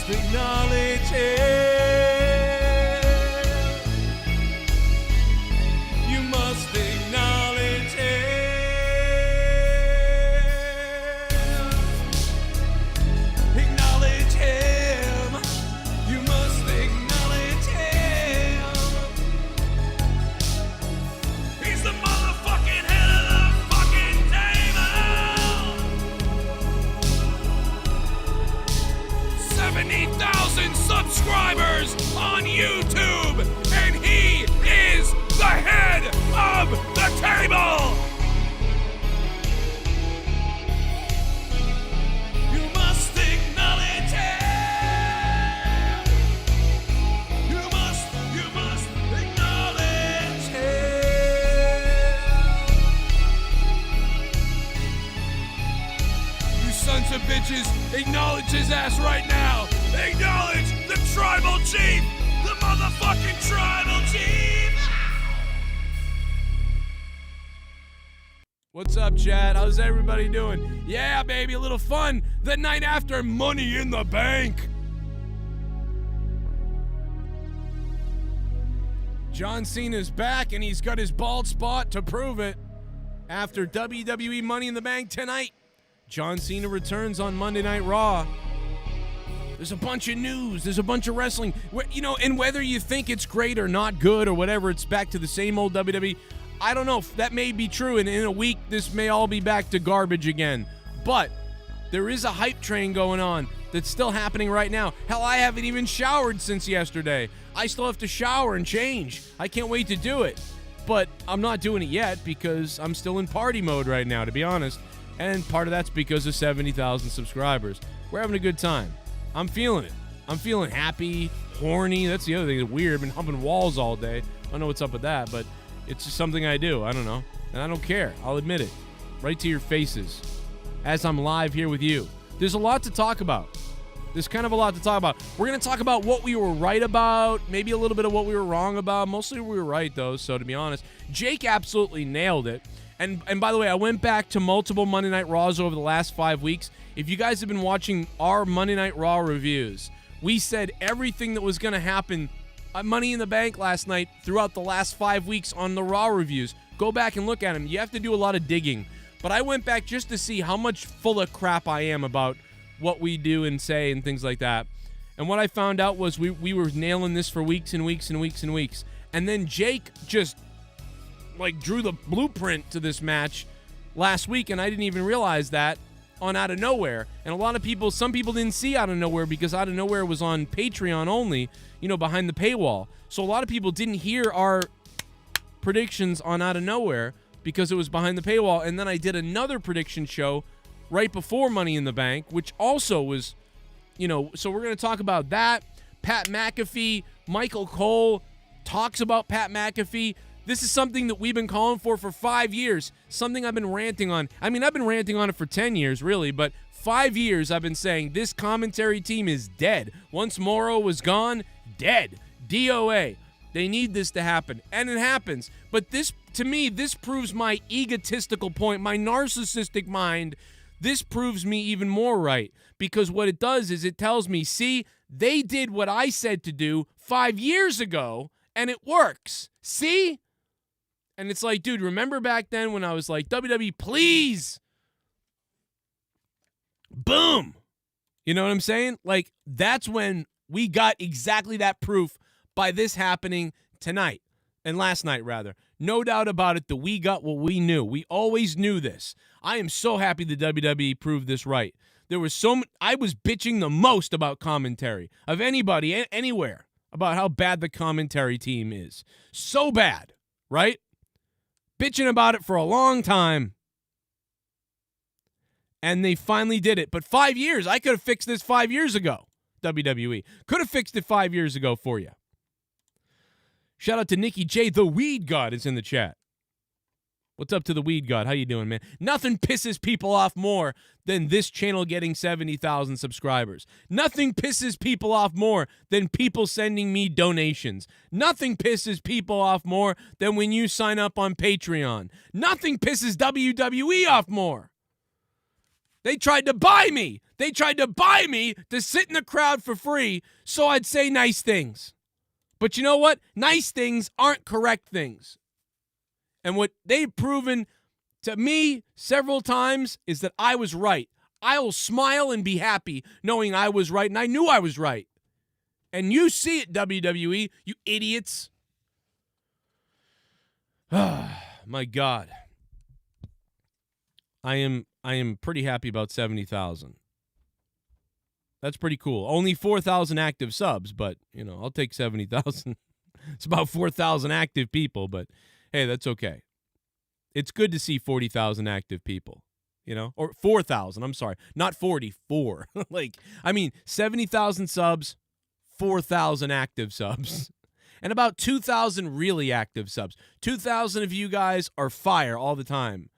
must acknowledge him. You must acknowledge him. Acknowledge him. You must acknowledge him. He's the motherfucking head of the fucking table. 70,000 subscribers on YouTube, and he is the head of the table. You must acknowledge him. You must acknowledge him. You sons of bitches, acknowledge his ass right now. Acknowledge the tribal chief, the motherfucking tribal chief. What's up, Chad? How's everybody doing? Yeah, baby, a little fun the night after Money in the Bank. John Cena's back, and he's got his bald spot to prove it. After WWE Money in the Bank tonight, John Cena returns on Monday Night Raw. There's a bunch of news. There's a bunch of wrestling. You know, and whether you think it's great or not good or whatever, it's back to the same old WWE. I don't know. That may be true, and in a week, this may all be back to garbage again. But there is a hype train going on that's still happening right now. Hell, I haven't even showered since yesterday. I still have to shower and change. I can't wait to do it. But I'm not doing it yet because I'm still in party mode right now, to be honest. And part of that's because of 70,000 subscribers. We're having a good time. I'm feeling it. I'm feeling happy, horny. That's the other thing. It's weird. I've been humping walls all day. I don't know what's up with that, but it's just something I do. I don't know. And I don't care. I'll admit it. Right to your faces. As I'm live here with you. There's a lot to talk about. There's kind of a lot to talk about. We're going to talk about what we were right about, maybe a little bit of what we were wrong about. Mostly we were right, though, so to be honest. Jake absolutely nailed it. And by the way, I went back to multiple Monday Night Raws over the last 5 weeks. If you guys have been watching our Monday Night Raw reviews, we said everything that was going to happen at Money in the Bank last night throughout the last 5 weeks on the Raw reviews. Go back and look at them. You have to do a lot of digging. But I went back just to see how much full of crap I am about what we do and say and things like that. And what I found out was we were nailing this for weeks and weeks and weeks and weeks. And then Jake just drew the blueprint to this match last week, and I didn't even realize that on Out of Nowhere. And a lot of people, some people didn't see Out of Nowhere because Out of Nowhere was on Patreon only, behind the paywall. So a lot of people didn't hear our predictions on Out of Nowhere because it was behind the paywall. And then I did another prediction show right before Money in the Bank, which also was, so we're going to talk about that. Pat McAfee, Michael Cole talks about Pat McAfee. This is something that we've been calling for 5 years, something I've been ranting on. I mean, I've been ranting on it for 10 years, really, but 5 years I've been saying this commentary team is dead. Once Morrow was gone, dead. DOA. They need this to happen, and it happens. But this, to me, this proves my egotistical point, my narcissistic mind. This proves me even more right, because what it does is it tells me, see, they did what I said to do 5 years ago, and it works. See? And it's like, dude, remember back then when I was like, WWE, please? Boom. You know what I'm saying? Like, that's when we got exactly that proof by this happening tonight. And last night, rather. No doubt about it that we got what we knew. We always knew this. I am so happy the WWE proved this right. There was I was bitching the most about commentary of anybody, anywhere, about how bad the commentary team is. So bad, right? Bitching about it for a long time. And they finally did it. But 5 years, I could have fixed this 5 years ago, WWE. Could have fixed it 5 years ago for you. Shout out to Nikki J. The Weed God is in the chat. What's up to the Weed God? How you doing, man? Nothing pisses people off more than this channel getting 70,000 subscribers. Nothing pisses people off more than people sending me donations. Nothing pisses people off more than when you sign up on Patreon. Nothing pisses WWE off more. They tried to buy me. They tried to buy me to sit in the crowd for free so I'd say nice things. But you know what? Nice things aren't correct things. And what they've proven to me several times is that I was right. I will smile and be happy knowing I was right, and I knew I was right. And you see it, WWE, you idiots. My God. I am pretty happy about 70,000. That's pretty cool. Only 4,000 active subs, but, I'll take 70,000. It's about 4,000 active people, but, hey, that's okay. It's good to see 40,000 active people, Or 4,000, I'm sorry. Not 44. 70,000 subs, 4,000 active subs. And about 2,000 really active subs. 2,000 of you guys are fire all the time.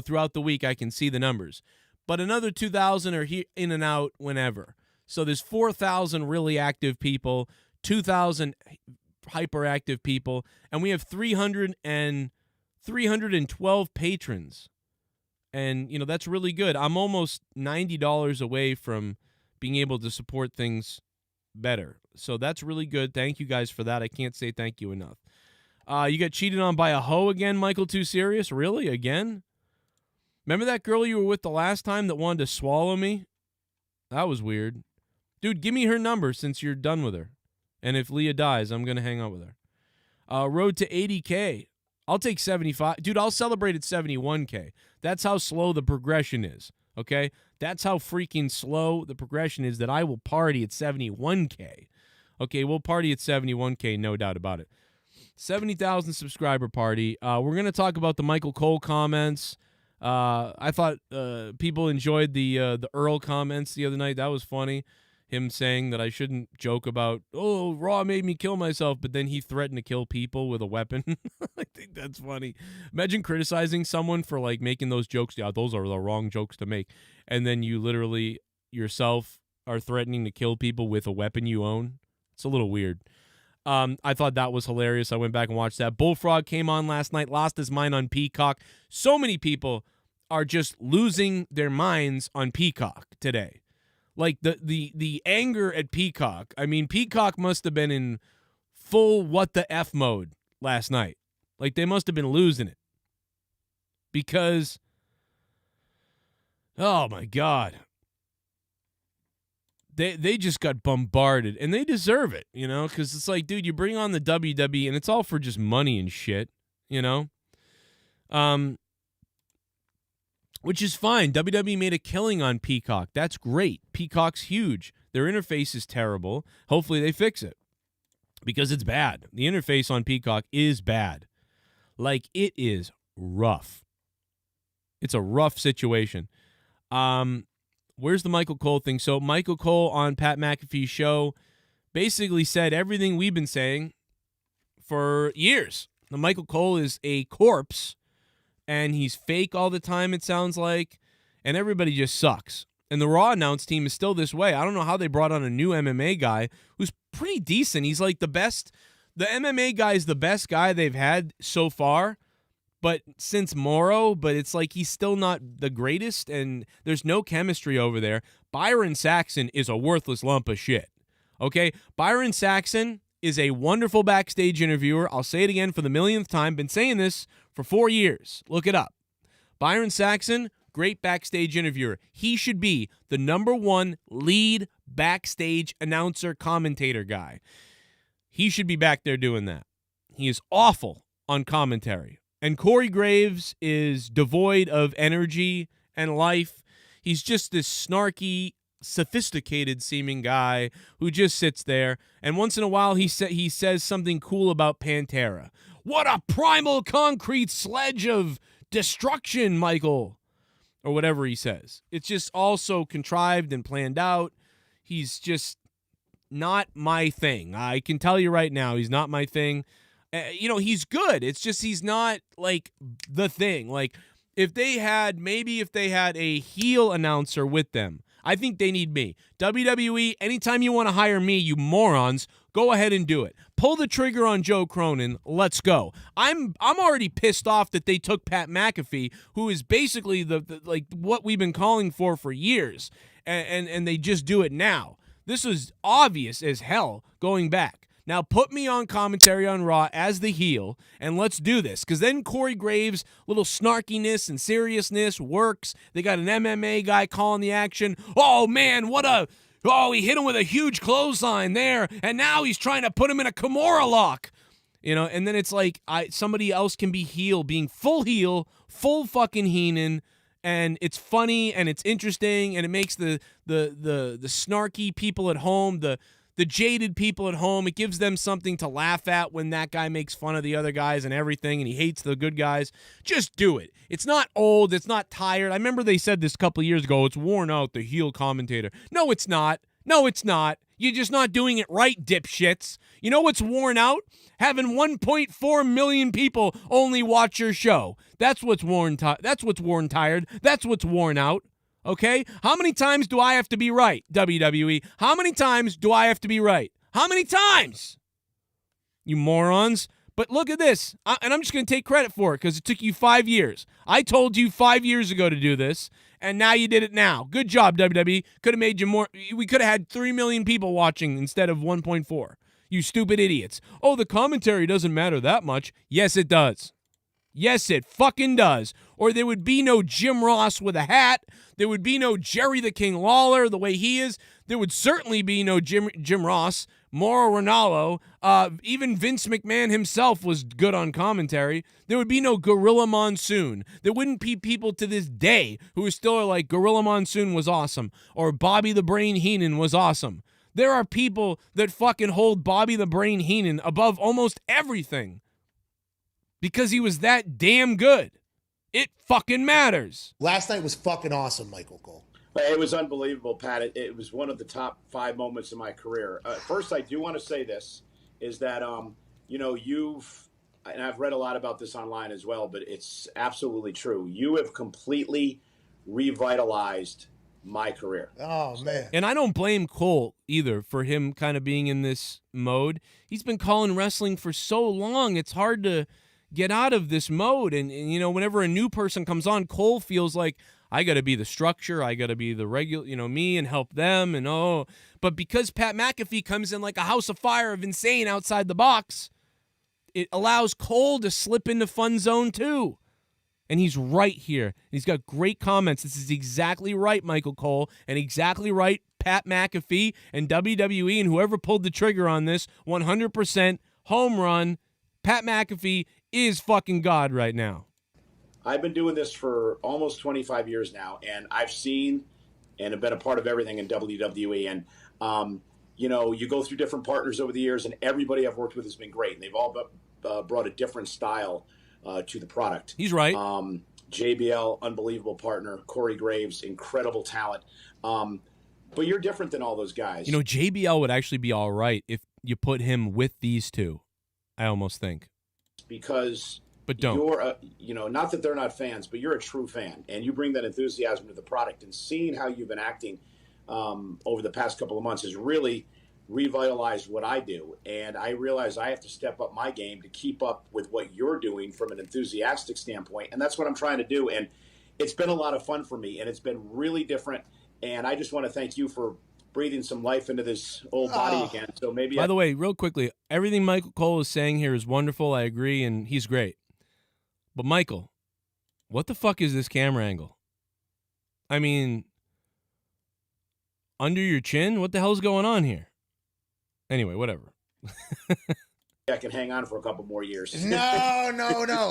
Throughout the week, I can see the numbers. But another 2,000 are in and out whenever. So there's 4,000 really active people, 2,000 hyperactive people, and we have 312 patrons. And, that's really good. I'm almost $90 away from being able to support things better. So that's really good. Thank you guys for that. I can't say thank you enough. You got cheated on by a hoe again, Michael Too Serious? Really? Again? Remember that girl you were with the last time that wanted to swallow me? That was weird. Dude, give me her number since you're done with her. And if Leah dies, I'm going to hang out with her. Road to 80K. I'll take 75. Dude, I'll celebrate at 71K. That's how slow the progression is, okay? That's how freaking slow the progression is that I will party at 71K. Okay, we'll party at 71K, no doubt about it. 70,000 subscriber party. We're going to talk about the Michael Cole comments. I thought people enjoyed the Earl comments the other night. That was funny. Him saying that I shouldn't joke about, Raw made me kill myself, but then he threatened to kill people with a weapon. I think that's funny. Imagine criticizing someone for, making those jokes. Yeah, those are the wrong jokes to make. And then you literally yourself are threatening to kill people with a weapon you own. It's a little weird. I thought that was hilarious. I went back and watched that. Bullfrog came on last night, lost his mind on Peacock. So many people are just losing their minds on Peacock today. The anger at Peacock. I mean, Peacock must have been in full what the F mode last night. They must have been losing it. Because, oh my God. They just got bombarded, and they deserve it, because it's dude, you bring on the WWE, and it's all for just money and shit, which is fine. WWE made a killing on Peacock. That's great. Peacock's huge. Their interface is terrible. Hopefully they fix it, because it's bad. The interface on Peacock is bad. It is rough. It's a rough situation. Where's the Michael Cole thing? So Michael Cole on Pat McAfee's show basically said everything we've been saying for years. Now, Michael Cole is a corpse, and he's fake all the time, it sounds like, and everybody just sucks. And the Raw announce team is still this way. I don't know how they brought on a new MMA guy who's pretty decent. He's the best. The MMA guy is the best guy they've had so far. But since Morrow, but it's he's still not the greatest, and there's no chemistry over there. Byron Saxton is a worthless lump of shit, okay? Byron Saxton is a wonderful backstage interviewer. I'll say it again for the millionth time. Been saying this for 4 years. Look it up. Byron Saxton, great backstage interviewer. He should be the #1 lead backstage announcer commentator guy. He should be back there doing that. He is awful on commentary. And Corey Graves is devoid of energy and life. He's just this snarky, sophisticated-seeming guy who just sits there. And once in a while, he says something cool about Pantera. What a primal concrete sledge of destruction, Michael. Or whatever he says. It's just all so contrived and planned out. He's just not my thing. I can tell you right now, he's not my thing. He's good. It's just he's not the thing. If they had a heel announcer with them, I think they need me. WWE, anytime you want to hire me, you morons, go ahead and do it. pull the trigger on Joe Cronin. Let's go. I'm already pissed off that they took Pat McAfee, who is basically the like what we've been calling for years, and they just do it now. This was obvious as hell going back. Now put me on commentary on Raw as the heel, and let's do this. Because then Corey Graves' little snarkiness and seriousness works. They got an MMA guy calling the action. Oh, man, he hit him with a huge clothesline there, and now he's trying to put him in a Kimura lock. And then it's like somebody else can be heel, being full heel, full fucking Heenan, and it's funny and it's interesting, and it makes the snarky people at home, the jaded people at home, it gives them something to laugh at when that guy makes fun of the other guys and everything, and he hates the good guys. Just do it. It's not old. It's not tired. I remember they said this a couple of years ago. It's worn out, the heel commentator. No, it's not. No, it's not. You're just not doing it right, dipshits. You know what's worn out? Having 1.4 million people only watch your show. That's what's worn tired. That's what's worn out. Okay? How many times do I have to be right, WWE? How many times do I have to be right? How many times? You morons. But look at this. And I'm just going to take credit for it because it took you 5 years. I told you 5 years ago to do this, and now you did it now. Good job, WWE. Could have made you more. We could have had 3 million people watching instead of 1.4. You stupid idiots. Oh, the commentary doesn't matter that much. Yes, it does. Yes, it fucking does. Or there would be no Jim Ross with a hat. There would be no Jerry the King Lawler the way he is. There would certainly be no Jim Ross, Mauro Ranallo. Even Vince McMahon himself was good on commentary. There would be no Gorilla Monsoon. There wouldn't be people to this day who still are like, Gorilla Monsoon was awesome, or Bobby the Brain Heenan was awesome. There are people that fucking hold Bobby the Brain Heenan above almost everything. Because he was that damn good. It fucking matters. Last night was fucking awesome, Michael Cole. It was unbelievable, Pat. It was one of the top 5 moments in my career. First, I do want to say this, is that, and I've read a lot about this online as well, but it's absolutely true. You have completely revitalized my career. Oh, man. And I don't blame Cole either for him kind of being in this mode. He's been calling wrestling for so long, it's hard to get out of this mode. And whenever a new person comes on, Cole feels like, I got to be the structure, I got to be the regular, me, and help them. But because Pat McAfee comes in like a house of fire of insane outside the box, it allows Cole to slip into fun zone too. And he's right here. He's got great comments. This is exactly right, Michael Cole, and exactly right, Pat McAfee and WWE and whoever pulled the trigger on this, 100% home run. Pat McAfee is fucking God right now. I've been doing this for almost 25 years now, and I've seen and have been a part of everything in WWE. And, you go through different partners over the years, and everybody I've worked with has been great. And they've all brought a different style to the product. He's right. JBL, unbelievable partner. Corey Graves, incredible talent. But you're different than all those guys. JBL would actually be all right if you put him with these two, I almost think. Because... But don't. You're, not that they're not fans, but you're a true fan, and you bring that enthusiasm to the product. And seeing how you've been acting over the past couple of months has really revitalized what I do. And I realize I have to step up my game to keep up with what you're doing from an enthusiastic standpoint. And that's what I'm trying to do. And it's been a lot of fun for me, and it's been really different. And I just want to thank you for breathing some life into this old body again. So maybe. By the way, real quickly, everything Michael Cole is saying here is wonderful. I agree, and he's great. But Michael, what the fuck is this camera angle? I mean, under your chin? What the hell's going on here? Anyway, whatever. I can hang on for a couple more years. No.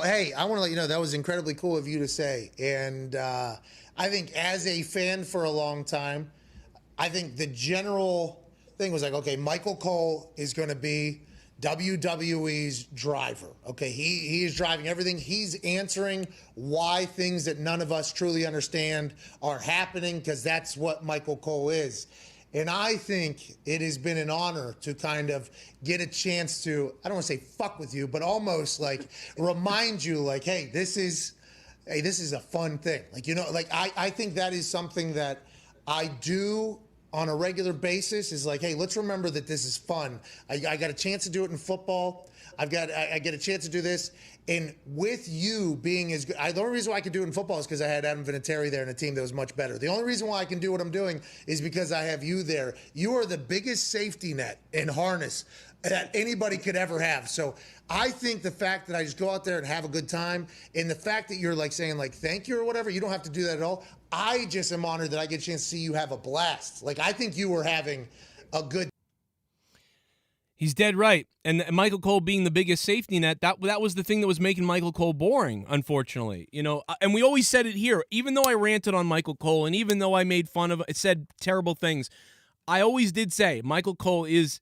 Hey, I want to let you know that was incredibly cool of you to say. And I think as a fan for a long time, I think the general thing was like, okay, Michael Cole is going to be WWE's driver. Okay, he is driving everything. He's answering why things that none of us truly understand are happening, because that's what Michael Cole is. And I think it has been an honor to kind of get a chance to, I don't want to say fuck with you, but almost like remind you like, hey, this is a fun thing. Like, I think that is something that I do on a regular basis is like, hey, let's remember that this is fun. I got a chance to do it in football. I get a chance to do this. And with you being as good, the only reason why I could do it in football is because I had Adam Vinatieri there and a team that was much better. The only reason why I can do what I'm doing is because I have you there. You are the biggest safety net and harness that anybody could ever have. So I think the fact that I just go out there and have a good time, and the fact that you're like saying like thank you or whatever, you don't have to do that at all. I just am honored that I get a chance to see you have a blast. Like, I think you were having a good. He's dead right. And Michael Cole being the biggest safety net, that was the thing that was making Michael Cole boring, unfortunately. You know, and we always said it here, even though I ranted on Michael Cole and even though I made fun of, said terrible things, I always did say Michael Cole is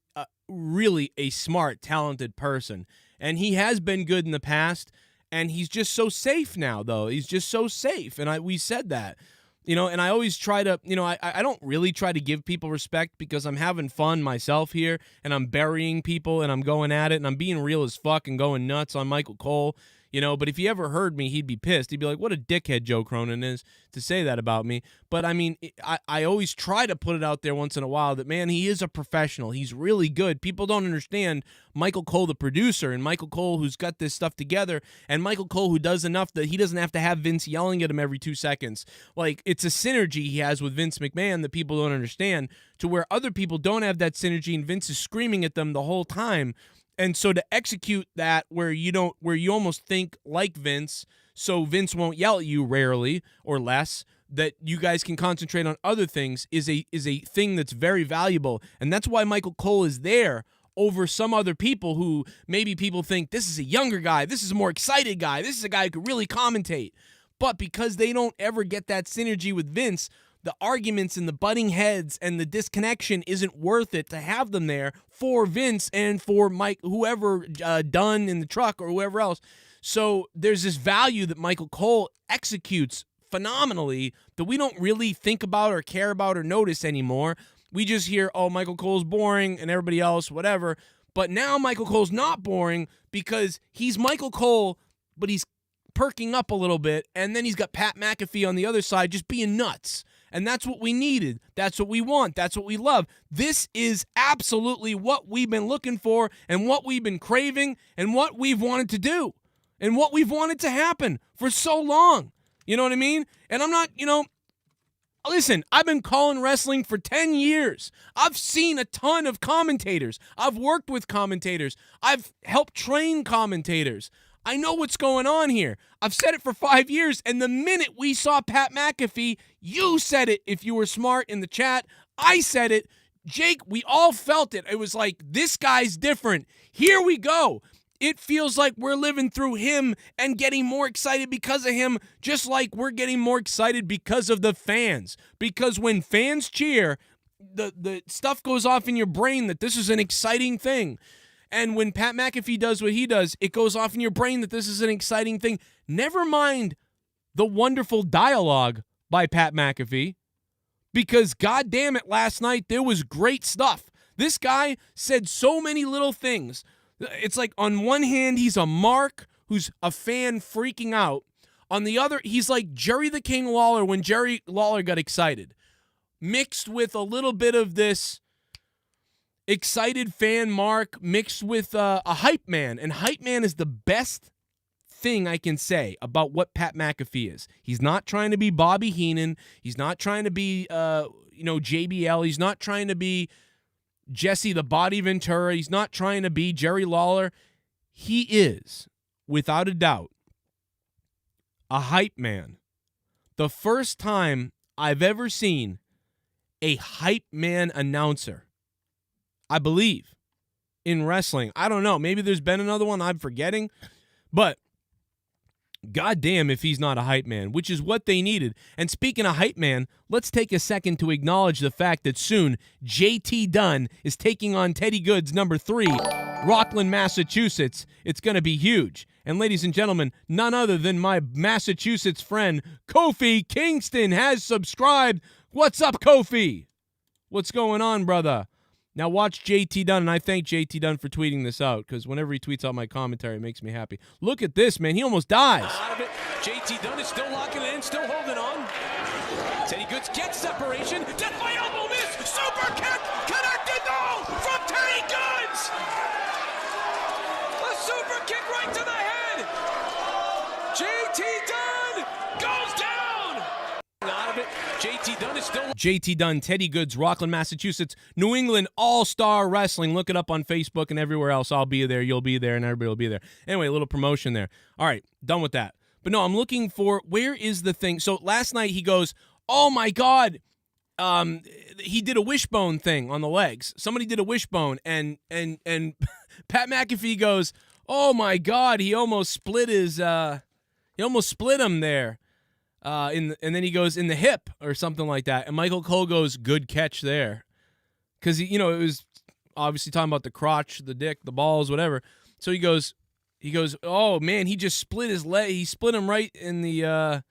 really a smart, talented person. And he has been good in the past, and he's just so safe now, though. He's just so safe, and we said that. You know, and I always try to, you know, I don't really try to give people respect because I'm having fun myself here and I'm burying people and I'm going at it and I'm being real as fuck and going nuts on Michael Cole, you know. But if he ever heard me, he'd be pissed. He'd be like, what a dickhead Joe Cronin is to say that about me. But, I mean, I always try to put it out there once in a while that, man, he is a professional. He's really good. People don't understand Michael Cole, the producer, and Michael Cole, who's got this stuff together, and Michael Cole, who does enough that he doesn't have to have Vince yelling at him every 2 seconds. Like, it's a synergy he has with Vince McMahon that people don't understand, to where other people don't have that synergy, and Vince is screaming at them the whole time. And so to execute that where you almost think like Vince, so Vince won't yell at you rarely or less, that you guys can concentrate on other things is a thing that's very valuable. And that's why Michael Cole is there over some other people who maybe people think this is a younger guy, this is a more excited guy, this is a guy who could really commentate. But because they don't ever get that synergy with Vince, the arguments and the butting heads and the disconnection isn't worth it to have them there for Vince and for Mike, whoever, Dunn in the truck or whoever else. So there's this value that Michael Cole executes phenomenally that we don't really think about or care about or notice anymore. We just hear, oh, Michael Cole's boring and everybody else, whatever. But now Michael Cole's not boring because he's Michael Cole, but he's perking up a little bit, and then he's got Pat McAfee on the other side just being nuts. And that's what we needed. That's what we want. That's what we love. This is absolutely what we've been looking for and what we've been craving and what we've wanted to do and what we've wanted to happen for so long. You know what I mean? And I'm not, listen, I've been calling wrestling for 10 years. I've seen a ton of commentators. I've worked with commentators. I've helped train commentators. I know what's going on here. I've said it for 5 years, and the minute we saw Pat McAfee, you said it if you were smart in the chat. I said it. Jake, we all felt it. It was like, this guy's different. Here we go. It feels like we're living through him and getting more excited because of him, just like we're getting more excited because of the fans. Because when fans cheer, the stuff goes off in your brain that this is an exciting thing. And when Pat McAfee does what he does, it goes off in your brain that this is an exciting thing. Never mind the wonderful dialogue by Pat McAfee, because God damn it, last night there was great stuff. This guy said so many little things. It's like on one hand, he's a mark who's a fan freaking out. On the other, he's like Jerry the King Lawler when Jerry Lawler got excited, mixed with a little bit of this excited fan Mark mixed with a hype man. And hype man is the best thing I can say about what Pat McAfee is. He's not trying to be Bobby Heenan. He's not trying to be, JBL. He's not trying to be Jesse the Body Ventura. He's not trying to be Jerry Lawler. He is, without a doubt, a hype man. The first time I've ever seen a hype man announcer, I believe, in wrestling. I don't know. Maybe there's been another one I'm forgetting. But goddamn if he's not a hype man, which is what they needed. And speaking of hype man, let's take a second to acknowledge the fact that soon JT Dunn is taking on Teddy Goods number 3, Rockland, Massachusetts. It's going to be huge. And ladies and gentlemen, none other than my Massachusetts friend, Kofi Kingston, has subscribed. What's up, Kofi? What's going on, brother? Now watch JT Dunn, and I thank JT Dunn for tweeting this out, because whenever he tweets out my commentary, it makes me happy. Look at this, man. He almost dies. Out of it. JT Dunn is still locking it in, still holding on. Teddy Goods gets separation. Death by elbow miss. Super kick connected, no, from Teddy Goods. A super kick right to the head. JT Dunn goes down. Out of it. JT Dunn is still. JT Dunn, Teddy Goods, Rockland, Massachusetts, New England All-Star Wrestling. Look it up on Facebook and everywhere else. I'll be there. You'll be there, and everybody will be there. Anyway, a little promotion there. All right, done with that. But no, I'm looking for where is the thing. So last night he goes, oh my God. He did a wishbone thing on the legs. Somebody did a wishbone, and Pat McAfee goes, oh my God, he almost split his he almost split him there. And then he goes in the hip or something like that. And Michael Cole goes, good catch there. Because, it was obviously talking about the crotch, the dick, the balls, whatever. So he goes, oh man, he just split his leg. He split him right in the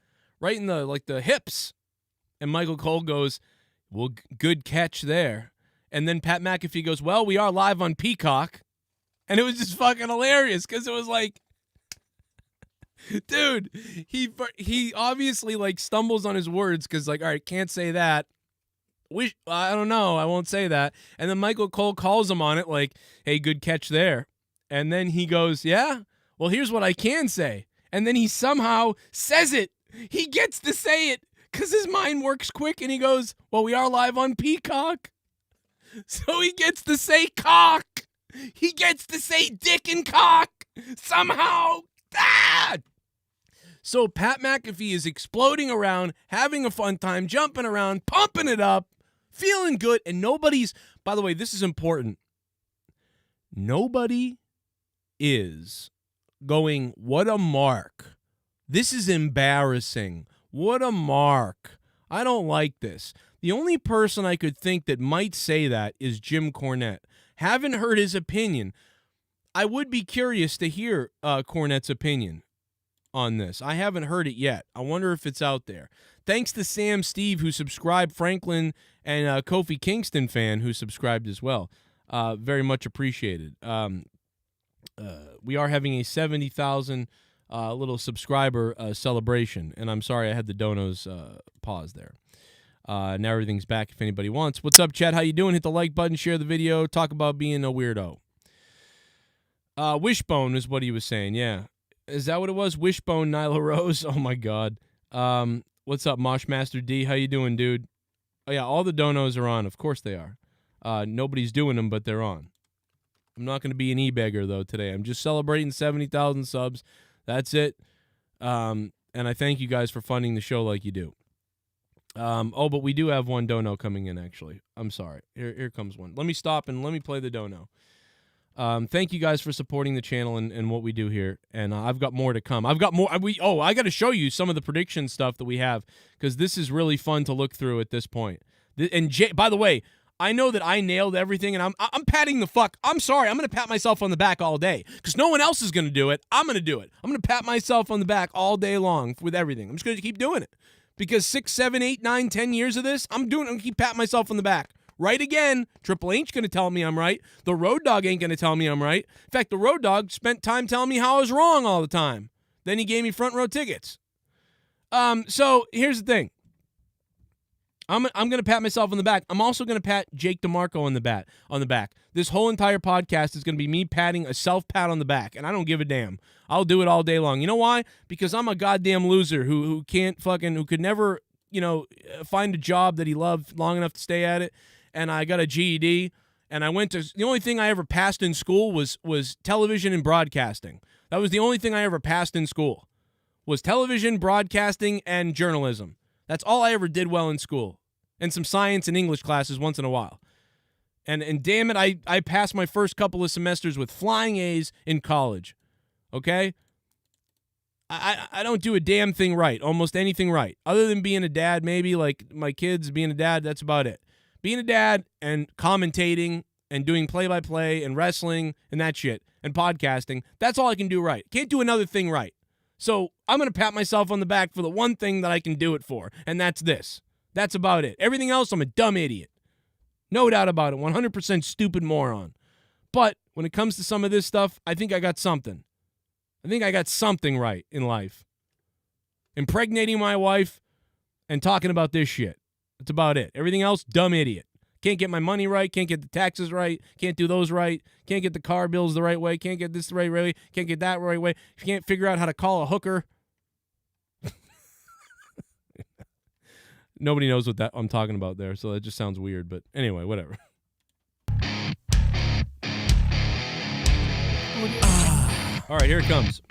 the hips. And Michael Cole goes, well, good catch there. And then Pat McAfee goes, well, we are live on Peacock. And it was just fucking hilarious because it was like, dude, he obviously like stumbles on his words because like, all right, can't say that. I don't know, I won't say that. And then Michael Cole calls him on it like, hey, good catch there. And then he goes, yeah, well, here's what I can say. And then he somehow says it. He gets to say it because his mind works quick. And he goes, well, we are live on Peacock. So he gets to say cock. He gets to say dick and cock somehow. Ah! So Pat McAfee is exploding around, having a fun time, jumping around, pumping it up, feeling good. And nobody's, by the way, this is important. Nobody is going, what a mark. This is embarrassing. What a mark. I don't like this. The only person I could think that might say that is Jim Cornette. Haven't heard his opinion. I would be curious to hear Cornette's opinion on this. I haven't heard it yet. I wonder if it's out there. Thanks to Sam Steve, who subscribed, Franklin, and Kofi Kingston fan, who subscribed as well. Very much appreciated. We are having a 70,000 little subscriber celebration, and I'm sorry I had the donos pause there. Now everything's back if anybody wants. What's up, Chad? How you doing? Hit the like button, share the video, talk about being a weirdo. Wishbone is what he was saying, yeah. Is that what it was? Wishbone, Nyla Rose? Oh, my God. What's up, Moshmaster D? How you doing, dude? Oh, yeah, all the donos are on. Of course they are. Nobody's doing them, but they're on. I'm not going to be an e-beggar, though, today. I'm just celebrating 70,000 subs. That's it. And I thank you guys for funding the show like you do. But we do have one dono coming in, actually. I'm sorry. Here comes one. Let me stop and let me play the dono. Thank you guys for supporting the channel and what we do here. And I've got more to come. I've got more. I got to show you some of the prediction stuff that we have because this is really fun to look through at this point. And by the way, I know that I nailed everything, and I'm patting the fuck. I'm sorry. I'm going to pat myself on the back all day because no one else is going to do it. I'm going to do it. I'm going to pat myself on the back all day long with everything. I'm just going to keep doing it because 6, 7, 8, 9, 10 years of this, I'm going to keep patting myself on the back. Right again. Triple H going to tell me I'm right. The Road Dogg ain't going to tell me I'm right. In fact, the Road Dogg spent time telling me how I was wrong all the time. Then he gave me front row tickets. So here's the thing. I'm going to pat myself on the back. I'm also going to pat Jake DeMarco on the back. This whole entire podcast is going to be me patting a self-pat on the back, and I don't give a damn. I'll do it all day long. You know why? Because I'm a goddamn loser who could never, find a job that he loved long enough to stay at it. And I got a GED, and the only thing I ever passed in school was television and broadcasting. That was the only thing I ever passed in school, was television, broadcasting, and journalism. That's all I ever did well in school, and some science and English classes once in a while. And damn it, I passed my first couple of semesters with flying A's in college, okay? I don't do a damn thing right, almost anything right, other than being a dad, maybe, like my kids, being a dad, that's about it. Being a dad and commentating and doing play-by-play and wrestling and that shit and podcasting, that's all I can do right. Can't do another thing right. So I'm going to pat myself on the back for the one thing that I can do it for, and that's this. That's about it. Everything else, I'm a dumb idiot. No doubt about it. 100% stupid moron. But when it comes to some of this stuff, I think I got something. I think I got something right in life. Impregnating my wife and talking about this shit. That's about it. Everything else, dumb idiot. Can't get my money right. Can't get the taxes right. Can't do those right. Can't get the car bills the right way. Can't get this the right way. Can't get that right way. Can't figure out how to call a hooker. Nobody knows what that I'm talking about there, so that just sounds weird. But anyway, whatever. All right, here it comes.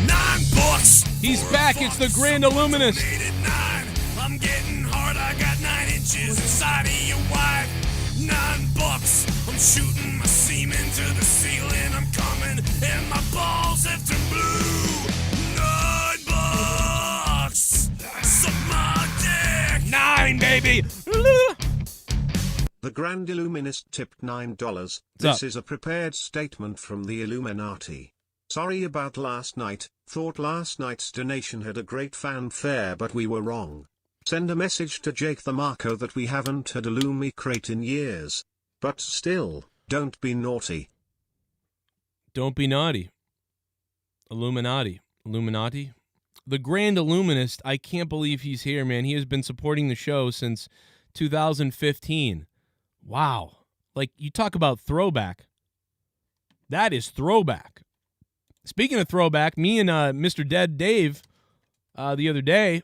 $9. He's back. It's the Grand Illuminist. I'm getting hard. I got 9 inches inside of your wife. $9. I'm shooting my semen to the ceiling. I'm coming, and my balls have turned blue. $9. Suck my dick. 9, baby. The Grand Illuminist tipped $9. This is a prepared statement from the Illuminati. Sorry about last night. Thought last night's donation had a great fanfare, but we were wrong. Send a message to Jake the Marco that we haven't had a Lumi crate in years. But still, don't be naughty. Don't be naughty. Illuminati. The Grand Illuminist, I can't believe he's here, man. He has been supporting the show since 2015. Wow. Like, you talk about throwback. That is throwback. Speaking of throwback, me and Mr. Dead Dave the other day,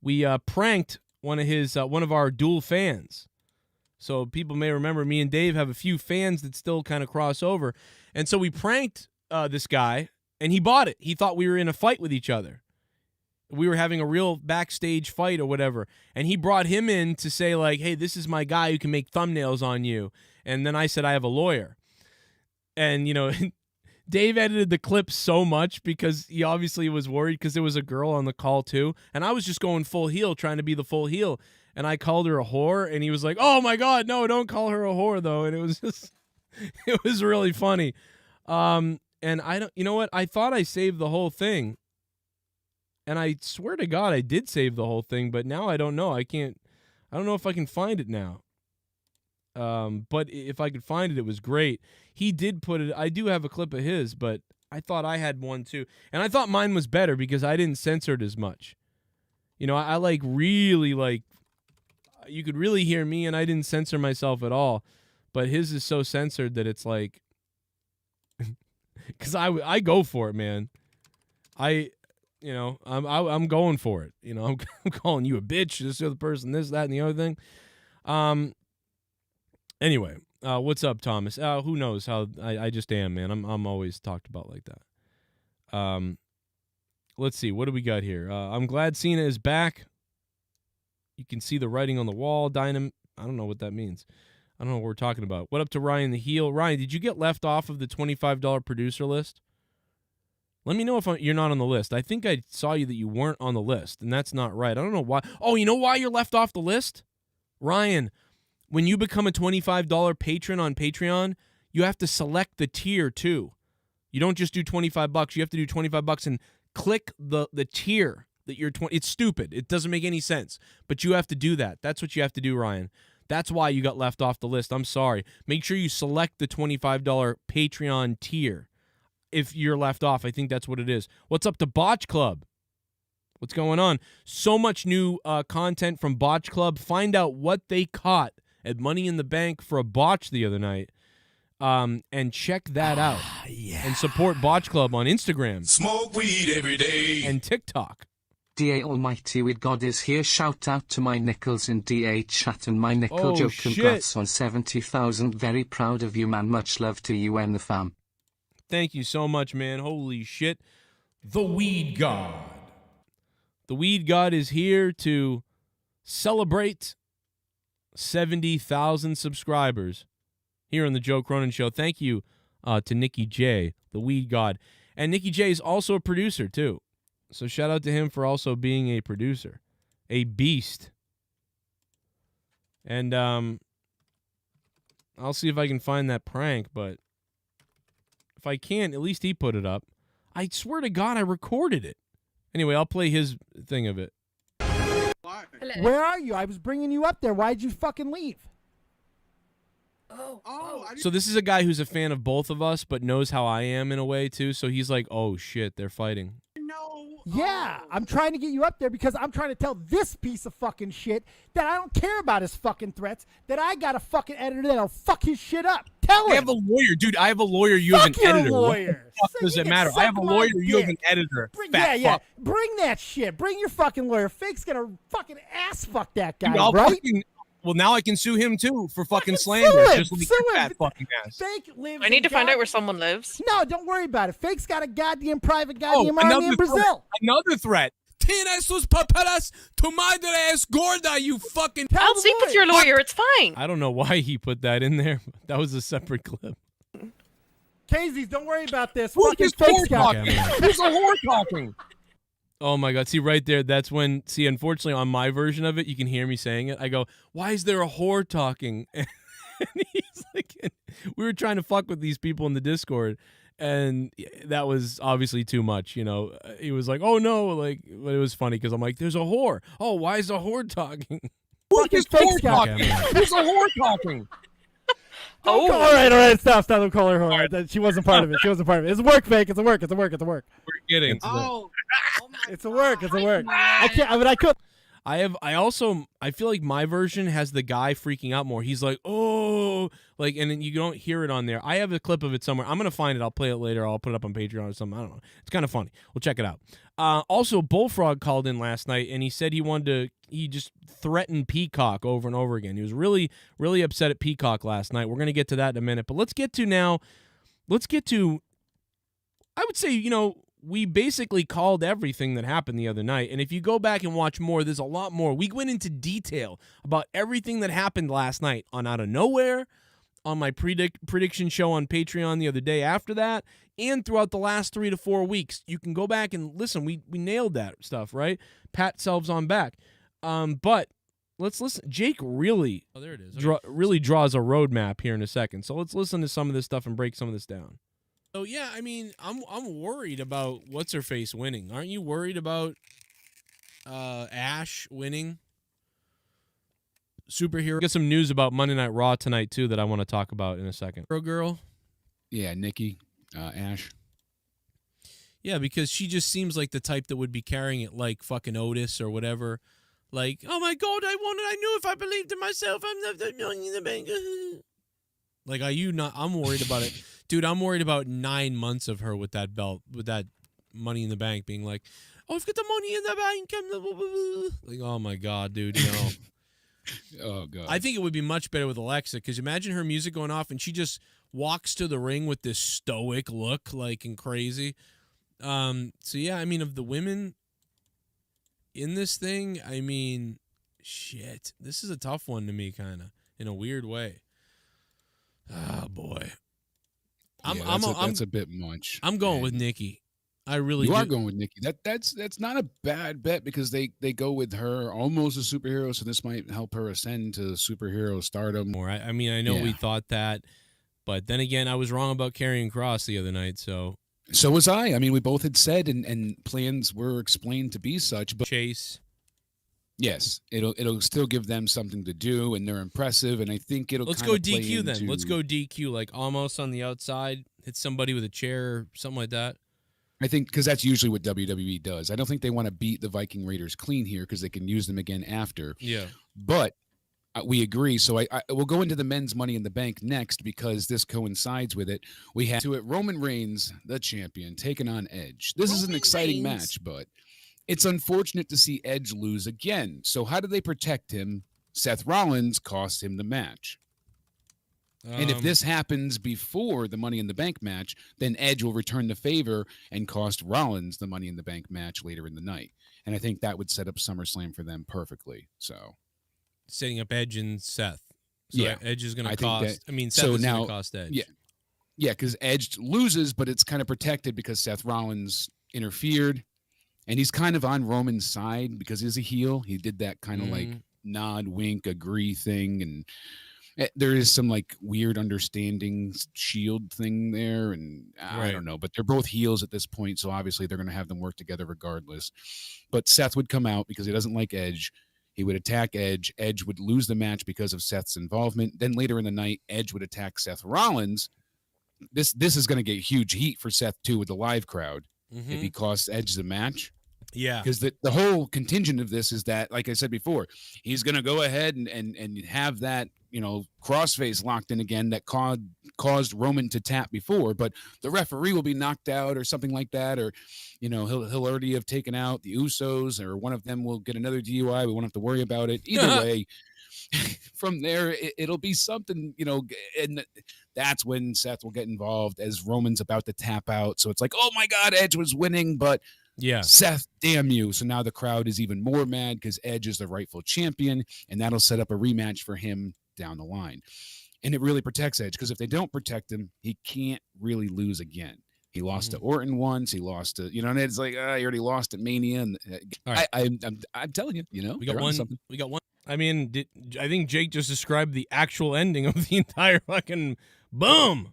we pranked one of our dual fans. So people may remember me and Dave have a few fans that still kind of cross over. And so we pranked this guy, and he bought it. He thought we were in a fight with each other. We were having a real backstage fight or whatever. And he brought him in to say, like, hey, this is my guy who can make thumbnails on you. And then I said, I have a lawyer. And, you know, Dave edited the clip so much because he obviously was worried because there was a girl on the call too. And I was just going full heel, trying to be the full heel. And I called her a whore. And he was like, oh, my God, no, don't call her a whore, though. And it was just, it was really funny. And I don't, you know what? I thought I saved the whole thing. And I swear to God, I did save the whole thing, but now I don't know. I don't know if I can find it now. But if I could find it, it was great. He did put it, I do have a clip of his, but I thought I had one too. And I thought mine was better because I didn't censor it as much. You know, I like really like, you could really hear me and I didn't censor myself at all. But his is so censored that it's like, because I go for it, man. You know, I'm going for it. You know, I'm calling you a bitch, this other person, this, that, and the other thing. Anyway, what's up, Thomas? Who knows how I just am, man. I'm always talked about like that. Let's see, what do we got here? I'm glad Cena is back. You can see the writing on the wall. I don't know what that means. I don't know what we're talking about. What up to Ryan the Heel? Ryan, did you get left off of the $25 producer list? Let me know if you're not on the list. I think I saw you that you weren't on the list, and that's not right. I don't know why. Oh, you know why you're left off the list? Ryan, when you become a $25 patron on Patreon, you have to select the tier too. You don't just do $25. You have to do $25 and click the tier that you're 20. It's stupid. It doesn't make any sense. But you have to do that. That's what you have to do, Ryan. That's why you got left off the list. I'm sorry. Make sure you select the $25 Patreon tier. If you're left off, I think that's what it is. What's up to Botch Club? What's going on? So much new content from Botch Club. Find out what they caught at Money in the Bank for a botch the other night. And check that out. Yeah. And support Botch Club on Instagram. Smoke weed every day. And TikTok. DA Almighty with God is here. Shout out to my nickels in DA chat and my nickel joke. Congrats on 70,000. Very proud of you, man. Much love to you and the fam. Thank you so much, man. Holy shit. The Weed God. The Weed God is here to celebrate 70,000 subscribers here on the Joe Cronin Show. Thank you to Nikki J, the Weed God. And Nikki J is also a producer, too. So shout out to him for also being a producer. A beast. And I'll see if I can find that prank, but if I can't, at least he put it up. I swear to God, I recorded it. Anyway, I'll play his thing of it. Hello. Where are you? I was bringing you up there. Why'd you fucking leave? So this is a guy who's a fan of both of us, but knows how I am in a way, too. So he's like, oh, shit, they're fighting. No, Yeah, I'm trying to get you up there because I'm trying to tell this piece of fucking shit that I don't care about his fucking threats, that I got a fucking editor that'll fuck his shit up. Tell him. I have a lawyer, dude. I have a lawyer. You have an editor. Lawyer. What the fuck does it matter? I have a lawyer. You have an editor. Fuck. Bring that shit. Bring your fucking lawyer. Fake's gonna fucking ass fuck that guy, Dude, right? Well, now I can sue him too for fucking slander. Just like that fucking ass. Fake lives. I need to find out where someone lives. No, don't worry about it. Fake's got a goddamn private goddamn army in Brazil. Another threat. Tienes sus papeles tu madre es gorda, you fucking. I'll speak with your lawyer. It's fine. I don't know why he put that in there. That was a separate clip. Casey's, don't worry about this. Who's Fucking Fake's got it. Who's a whore talking? Oh my God! See right there. That's when. See, unfortunately, on my version of it, you can hear me saying it. I go, "Why is there a whore talking?" And he's like, "We were trying to fuck with these people in the Discord, and that was obviously too much." You know, he was like, "Oh no!" Like, but it was funny because I'm like, "There's a whore." Oh, why is a whore talking? Who's whore talking? Who's a whore talking? Oh, all right, stop. Don't call her whore. Right. She wasn't part of it. It's a work, Fake. It's a work. We're kidding. It's a work. I can't. I mean, I could. I feel like my version has the guy freaking out more. He's like, oh, like, and then you don't hear it on there. I have a clip of it somewhere. I'm going to find it. I'll play it later. I'll put it up on Patreon or something. I don't know. It's kind of funny. We'll check it out. Also, Bullfrog called in last night, and he said he just threatened Peacock over and over again. He was really, really upset at Peacock last night. We're going to get to that in a minute. But let's get to, I would say, you know, we basically called everything that happened the other night. And if you go back and watch more, there's a lot more. We went into detail about everything that happened last night on Out of Nowhere, on my prediction show on Patreon the other day after that, and throughout the last 3 to 4 weeks. You can go back and listen. We nailed that stuff, right? Pat selves on back. But let's listen. Jake really, there it is. Really draws a roadmap here in a second. So let's listen to some of this stuff and break some of this down. So yeah, I mean, I'm worried about what's her face winning. Aren't you worried about Ash winning? Superhero. Got some news about Monday Night Raw tonight too that I want to talk about in a second. Girl. Yeah, Nikki, Ash. Yeah, because she just seems like the type that would be carrying it like fucking Otis or whatever. Like, oh my God, I knew if I believed in myself, I'm the Money in the Bank. Like, are you not? I'm worried about it. Dude, I'm worried about 9 months of her with that belt, with that Money in the Bank being like, oh, I've got the money in the bank. Like, oh my God, dude, no. Oh, God. I think it would be much better with Alexa, because imagine her music going off and she just walks to the ring with this stoic look, like, and crazy. So, yeah, I mean, of the women in this thing, I mean, shit. This is a tough one to me, kind of, in a weird way. Oh, boy. That's a bit much. I'm going with Nikki. I really You are going with Nikki. That's not a bad bet because they go with her almost a superhero, so this might help her ascend to superhero stardom. More. I mean, I know we thought that, but then again, I was wrong about Karrion Kross the other night, so. So was I. I mean, we both had said and plans were explained to be such, but Chase. Yes, it'll still give them something to do, and they're impressive, and I think it'll. Let's go DQ then. Let's go DQ, like almost on the outside, hit somebody with a chair or something like that. I think because that's usually what WWE does. I don't think they want to beat the Viking Raiders clean here because they can use them again after. Yeah, but we agree. So I we'll go into the men's Money in the Bank next because this coincides with it. We have to it Roman Reigns, the champion, taking on Edge. This is an exciting match, but. It's unfortunate to see Edge lose again. So how do they protect him? Seth Rollins cost him the match. And if this happens before the Money in the Bank match, then Edge will return the favor and cost Rollins the Money in the Bank match later in the night. And I think that would set up SummerSlam for them perfectly. So setting up Edge and Seth. So yeah. Edge is going to cost. Seth is going to cost Edge. Yeah, because Edge loses, but it's kind of protected because Seth Rollins interfered. And he's kind of on Roman's side because he's a heel. He did that kind of like nod, wink, agree thing. And there is some like weird understanding shield thing there. And I don't know, but they're both heels at this point. So obviously they're going to have them work together regardless. But Seth would come out because he doesn't like Edge. He would attack Edge. Edge would lose the match because of Seth's involvement. Then later in the night, Edge would attack Seth Rollins. This is going to get huge heat for Seth too with the live crowd if he costs Edge the match. Yeah. Because the whole contingent of this is that, like I said before, he's going to go ahead and have that, crossface locked in again that caused Roman to tap before, but the referee will be knocked out or something like that, or, he'll already have taken out the Usos, or one of them will get another DUI. We won't have to worry about it. Either way, from there, it'll be something, and that's when Seth will get involved as Roman's about to tap out. So it's like, oh my God, Edge was winning, but yeah, Seth, damn you. So now the crowd is even more mad because Edge is the rightful champion, and that'll set up a rematch for him down the line. And it really protects Edge, because if they don't protect him, he can't really lose again. He lost to Orton once. He lost to, and it's like, he already lost at Mania. And right. I'm telling you, we got one. We got one. I mean, I think Jake just described the actual ending of the entire fucking BUMM.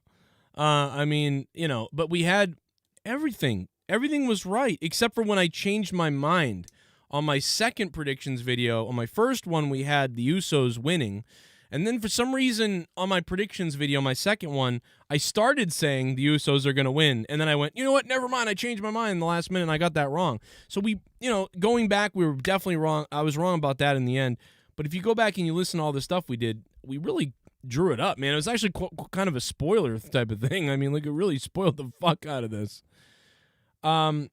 I mean, but we had everything. Everything was right, except for when I changed my mind. On my second predictions video, on my first one, we had the Usos winning. And then for some reason, on my predictions video, my second one, I started saying the Usos are going to win. And then I went, you know what, never mind. I changed my mind in the last minute, and I got that wrong. So we, going back, we were definitely wrong. I was wrong about that in the end. But if you go back and you listen to all the stuff we did, we really drew it up, man. It was actually kind of a spoiler type of thing. I mean, like, it really spoiled the fuck out of this. But,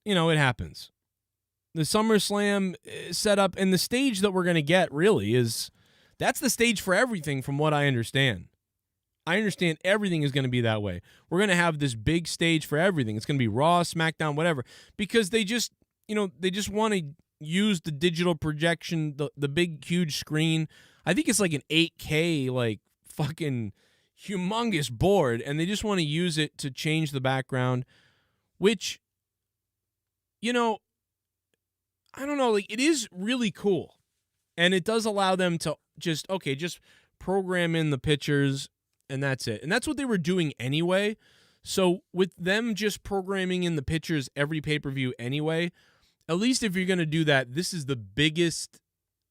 it happens. The SummerSlam setup and the stage that we're going to get really that's the stage for everything from what I understand. I understand everything is going to be that way. We're going to have this big stage for everything. It's going to be Raw, SmackDown, whatever, because they just want to use the digital projection, the big, huge screen. I think it's like an 8K, like fucking humongous board, and they just want to use it to change the background, which, I don't know, like, it is really cool. And it does allow them to just program in the pictures, and that's it. And that's what they were doing anyway. So with them just programming in the pictures every pay-per-view anyway, at least if you're going to do that, this is the biggest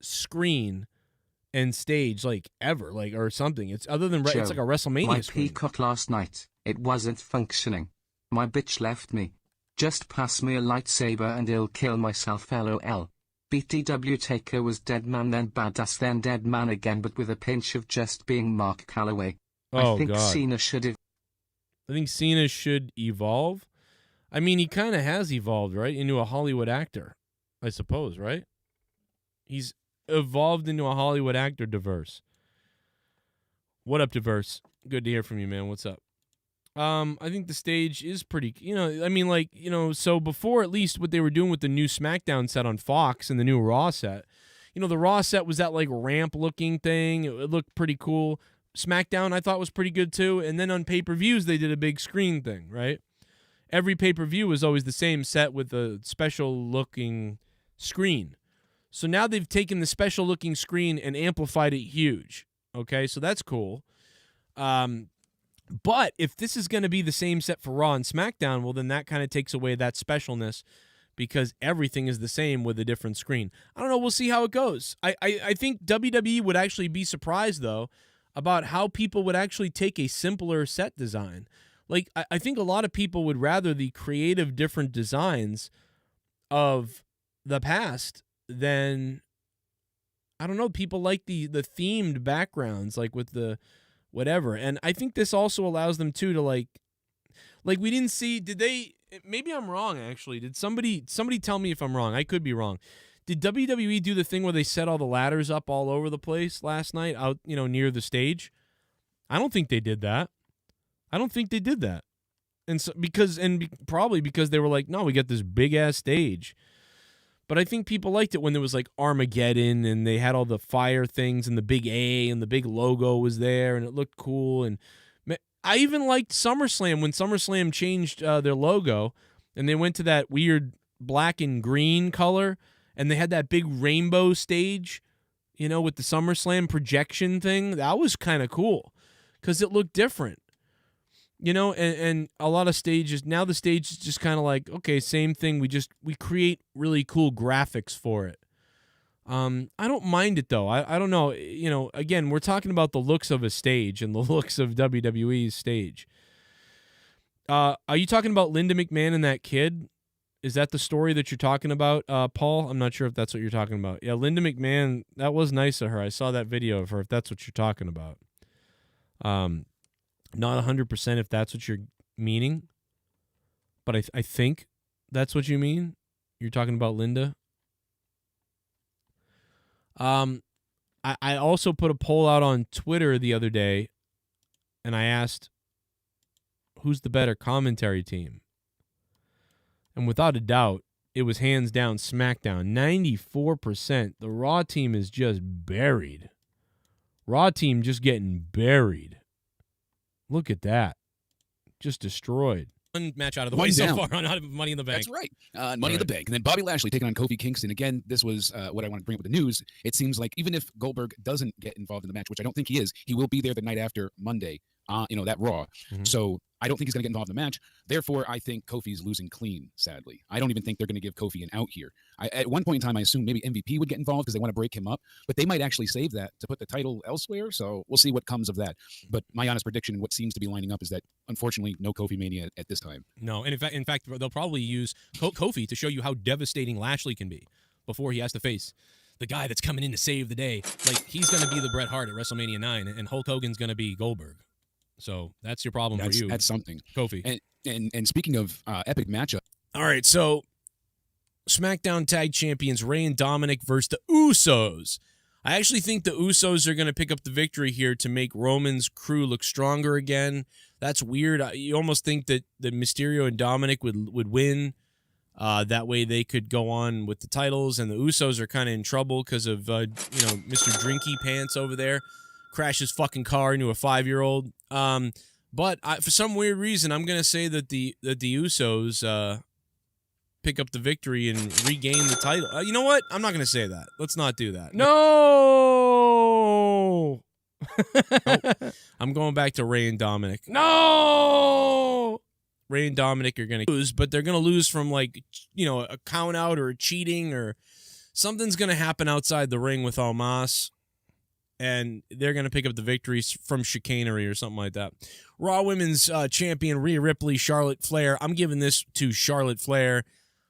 screen and stage, like, ever, like, or something. It's other than, Joe, it's like a WrestleMania my screen. peacock last night, it wasn't functioning. My bitch left me. Just pass me a lightsaber and I'll kill myself, lol. BTW Taker was dead man, then badass, then dead man again, but with a pinch of just being Mark Calloway. Oh, I think God. Cena should have. I think Cena should evolve. I mean, he kind of has evolved, right, into a Hollywood actor, I suppose, right? He's evolved into a Hollywood actor, Diverse. What up, Diverse? Good to hear from you, man. What's up? I think the stage is pretty, so before, at least what they were doing with the new SmackDown set on Fox and the new Raw set, the Raw set was that, like, ramp-looking thing. It looked pretty cool. SmackDown, I thought, was pretty good, too. And then on pay-per-views, they did a big screen thing, right? Every pay-per-view was always the same set with a special-looking screen. So now they've taken the special-looking screen and amplified it huge, okay? So that's cool. But if this is going to be the same set for Raw and SmackDown, well, then that kind of takes away that specialness, because everything is the same with a different screen. I don't know. We'll see how it goes. I think WWE would actually be surprised, though, about how people would actually take a simpler set design. Like, I think a lot of people would rather the creative different designs of the past than, I don't know, people like the themed backgrounds, like with the whatever. And I think this also allows them too to like we didn't see, did they, maybe I'm wrong actually. Did somebody tell me if I'm wrong? I could be wrong. Did WWE do the thing where they set all the ladders up all over the place last night out, near the stage? I don't think they did that. And so, probably because they were like, no, we got this big ass stage. But I think people liked it when there was like Armageddon and they had all the fire things and the big A and the big logo was there and it looked cool. And I even liked SummerSlam when SummerSlam changed their logo and they went to that weird black and green color and they had that big rainbow stage, with the SummerSlam projection thing. That was kind of cool because it looked different. And a lot of stages, now the stage is just kind of like, okay, same thing. We create really cool graphics for it. I don't mind it, though. I don't know. Again, we're talking about the looks of a stage and the looks of WWE's stage. Are you talking about Linda McMahon and that kid? Is that the story that you're talking about, Paul? I'm not sure if that's what you're talking about. Yeah, Linda McMahon, that was nice of her. I saw that video of her, if that's what you're talking about. Not 100% if that's what you're meaning, but I think that's what you mean. You're talking about Linda. I also put a poll out on Twitter the other day, and I asked, who's the better commentary team? And without a doubt, it was hands down SmackDown. 94%. The Raw team is just buried. Raw team just getting buried. Look at that. Just destroyed. One match out of the way so far on Money in the Bank. That's right. Money in the Bank. And then Bobby Lashley taking on Kofi Kingston. Again, this was what I want to bring up with the news. It seems like even if Goldberg doesn't get involved in the match, which I don't think he is, he will be there the night after Monday, that Raw. Mm-hmm. So I don't think he's going to get involved in the match. Therefore, I think Kofi's losing clean, sadly. I don't even think they're going to give Kofi an out here. At one point in time, I assumed maybe MVP would get involved because they want to break him up, but they might actually save that to put the title elsewhere. So we'll see what comes of that. But my honest prediction and what seems to be lining up is that, unfortunately, no Kofi Mania at this time. No, and in fact, they'll probably use Kofi to show you how devastating Lashley can be before he has to face the guy that's coming in to save the day. Like, he's going to be the Bret Hart at WrestleMania 9, and Hulk Hogan's going to be Goldberg. So that's your problem for you. That's something. Kofi. And speaking of epic matchup. All right, so SmackDown Tag Champions Rey and Dominic versus the Usos. I actually think the Usos are going to pick up the victory here to make Roman's crew look stronger again. That's weird. You almost think that Mysterio and Dominic would win. That way they could go on with the titles, and the Usos are kind of in trouble because of Mr. Drinky Pants over there. Crashed his fucking car into a 5-year-old. But for some weird reason, I'm gonna say that the Usos pick up the victory and regain the title. You know what? I'm not gonna say that. Let's not do that. No. I'm going back to Rey and Dominic. No. Rey and Dominic are gonna lose, but they're gonna lose from a count out or a cheating or something's gonna happen outside the ring with Almas. And they're going to pick up the victories from chicanery or something like that. Raw Women's Champion Rhea Ripley, Charlotte Flair. I'm giving this to Charlotte Flair.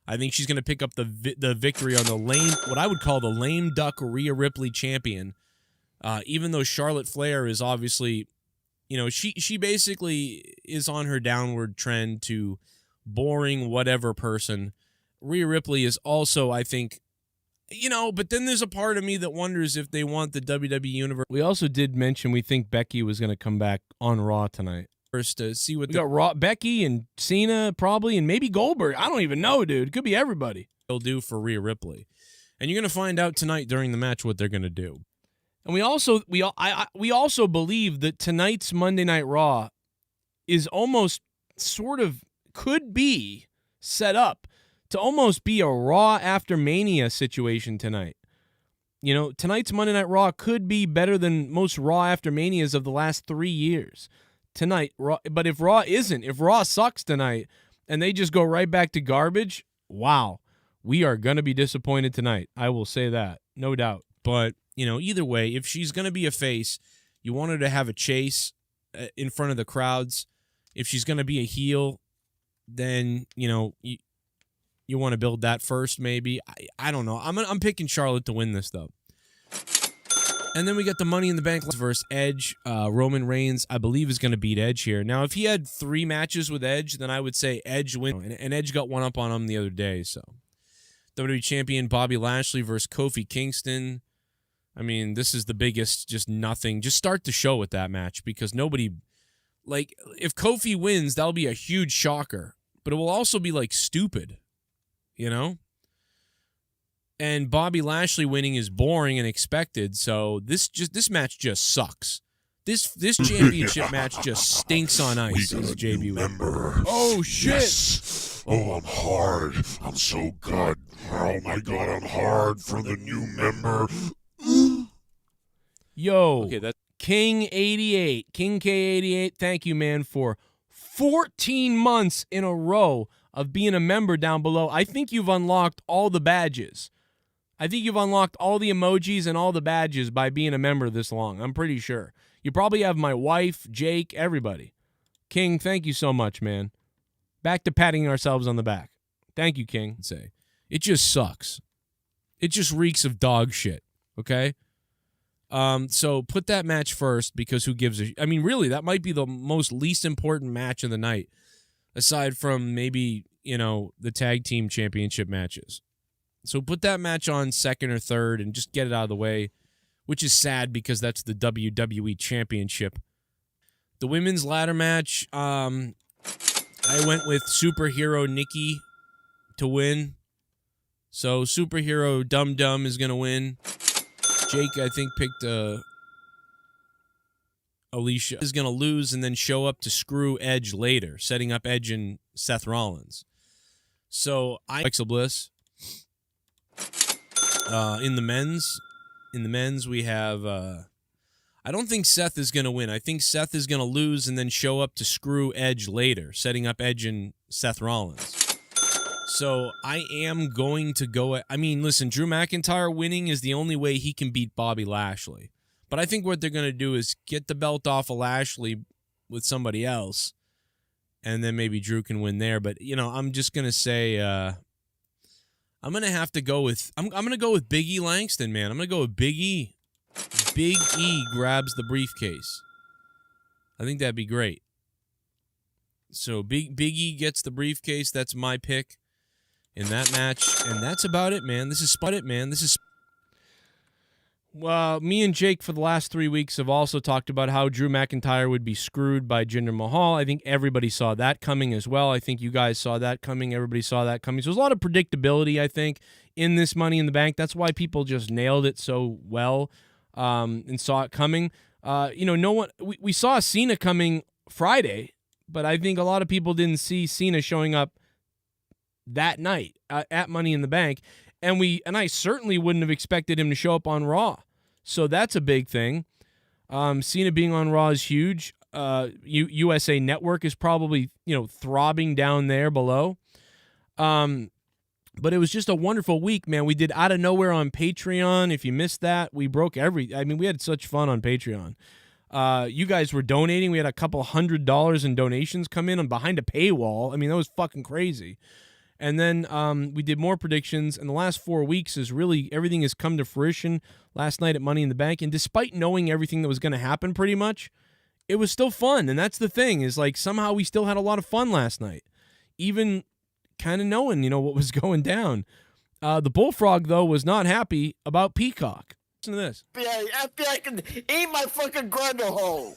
I think she's going to pick up the victory on what I would call the lame duck Rhea Ripley champion. Even though Charlotte Flair is obviously, she basically is on her downward trend to boring whatever person. Rhea Ripley is also, I think, but then there's a part of me that wonders if they want the WWE Universe. We also did mention we think Becky was going to come back on Raw tonight. First to see what we got Raw, Becky and Cena probably, and maybe Goldberg. I don't even know, dude. It could be everybody. They'll do for Rhea Ripley. And you're going to find out tonight during the match what they're going to do. And we also believe that tonight's Monday Night Raw is almost sort of could be set up to almost be a Raw after Mania situation tonight. Tonight's Monday Night Raw could be better than most Raw after Manias of the last 3 years. Tonight, Raw, but if Raw sucks tonight and they just go right back to garbage, wow, we are going to be disappointed tonight. I will say that, no doubt. But, either way, if she's going to be a face, you want her to have a chase in front of the crowds. If she's going to be a heel, then, you want to build that first, maybe. I don't know. I'm picking Charlotte to win this, though. And then we got the Money in the Bank versus Edge. Roman Reigns, I believe, is going to beat Edge here. Now, if he had 3 matches with Edge, then I would say Edge win. And Edge got one up on him the other day. So, WWE Champion Bobby Lashley versus Kofi Kingston. I mean, this is the biggest, just nothing. Just start the show with that match because nobody, if Kofi wins, that'll be a huge shocker. But it will also be, stupid. And Bobby Lashley winning is boring and expected, so this match just sucks. This championship match just stinks on ice. As JB member. Oh shit! Yes. Oh, I'm hard. I'm so good. Oh my god, I'm hard for the new member. Yo, okay, that's King88, King K88. Thank you, man, for 14 months in a row of being a member down below. I think you've unlocked all the badges. I think you've unlocked all the emojis and all the badges by being a member this long. I'm pretty sure. You probably have my wife, Jake, everybody. King, thank you so much, man. Back to patting ourselves on the back. Thank you, King. Say it just sucks. It just reeks of dog shit. Okay. So put that match first because who gives a? I mean, really, that might be the most least important match of the night, aside from maybe the tag team championship matches. So put that match on second or third and just get it out of the way, which is sad because that's the WWE Championship. The women's ladder match, I went with Superhero Nikki to win. So Superhero Dum Dum is going to win. Jake, I think, picked Alicia is going to lose and then show up to screw Edge later, setting up Edge and Seth Rollins. So Alexa Bliss. In the men's, we have. I don't think Seth is going to win. I think Seth is going to lose and then show up to screw Edge later, setting up Edge and Seth Rollins. So I am going to go. I mean, listen, Drew McIntyre winning is the only way he can beat Bobby Lashley. But I think what they're going to do is get the belt off of Lashley with somebody else, and then maybe Drew can win there. But I'm just going to say. I'm going to have to go with I'm going to go with Big E Langston, man. I'm going to go with Big E. Big E grabs the briefcase. I think that'd be great. So Big E gets the briefcase. That's my pick in that match. And that's about it, man. This is Well, me and Jake for the last 3 weeks have also talked about how Drew McIntyre would be screwed by Jinder Mahal. I think everybody saw that coming as well. I think you guys saw that coming. Everybody saw that coming. So there's a lot of predictability, I think, in this Money in the Bank. That's why people just nailed it so well and saw it coming. No one. We saw Cena coming Friday, but I think a lot of people didn't see Cena showing up that night at Money in the Bank. And I certainly wouldn't have expected him to show up on Raw. So that's a big thing. Cena being on Raw is huge. USA Network is probably, throbbing down there below. But it was just a wonderful week, man. We did Out of Nowhere on Patreon. If you missed that, we broke we had such fun on Patreon. You guys were donating. We had a couple $100 in donations come in and behind a paywall. I mean, that was fucking crazy. And then we did more predictions, and the last 4 weeks is really everything has come to fruition last night at Money in the Bank. And despite knowing everything that was going to happen pretty much, it was still fun. And that's the thing is somehow we still had a lot of fun last night, even kind of knowing, what was going down. The Bullfrog, though, was not happy about Peacock. Listen to this. FBI can eat my fucking grundle hole.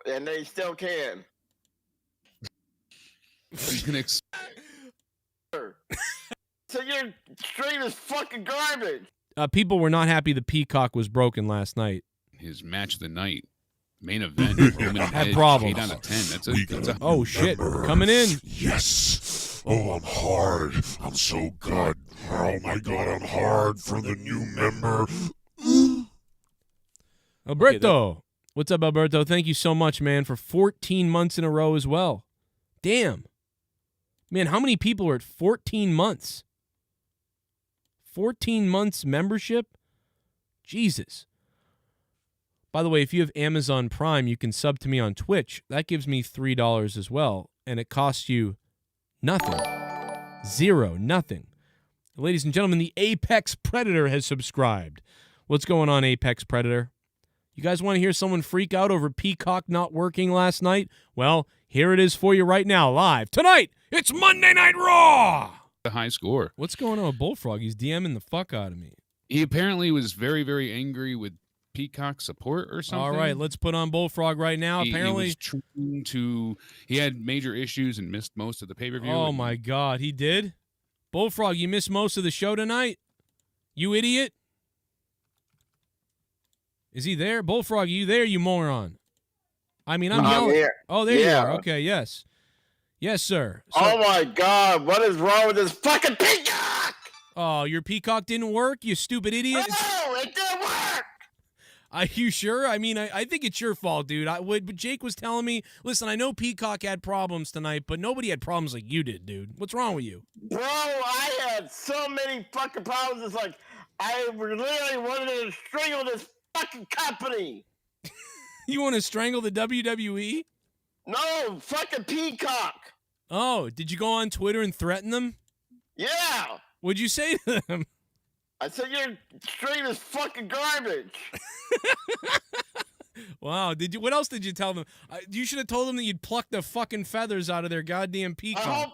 And they still can. So your stream is fucking garbage. People were not happy the Peacock was broken last night. His match of the night, main event, Roman had Edge, problems. 8 out of 10. That's a oh shit, coming in. Yes. Oh, I'm hard. I'm so good. Oh my God, I'm hard for the new member. Alberto, what's up, Alberto? Thank you so much, man, for 14 months in a row as well. Damn. Man, how many people are at 14 months? 14 months membership? Jesus. By the way, if you have Amazon Prime, you can sub to me on Twitch. That gives me $3 as well, and it costs you nothing. Zero, nothing. Ladies and gentlemen, the Apex Predator has subscribed. What's going on, Apex Predator? You guys want to hear someone freak out over Peacock not working last night? Well, here it is for you right now, live. Tonight, it's Monday Night Raw! A high score. What's going on with Bullfrog? He's DMing the fuck out of me. He apparently was very, very angry with Peacock support or something. All right, let's put on Bullfrog right now. Apparently, he had major issues and missed most of the pay-per-view. Oh, my God, he did? Bullfrog, you missed most of the show tonight? You idiot? Is he there? Bullfrog, you there, you moron? I mean, I'm yelling. Here. Oh, there you are. Okay, yes. Yes, sir. So, oh, my God. What is wrong with this fucking Peacock? Oh, your Peacock didn't work, you stupid idiot? No, it didn't work. Are you sure? I mean, I think it's your fault, dude. But Jake was telling me, listen, I know Peacock had problems tonight, but nobody had problems like you did, dude. What's wrong with you? Bro, I had so many fucking problems. It's like I literally wanted to strangle this fucking company. You want to strangle the WWE? No, fucking Peacock. Oh, did you go on Twitter and threaten them? Yeah. What'd you say to them? I said your stream is fucking garbage. Wow. What else did you tell them? You should have told them that you'd pluck the fucking feathers out of their goddamn peacock. I hope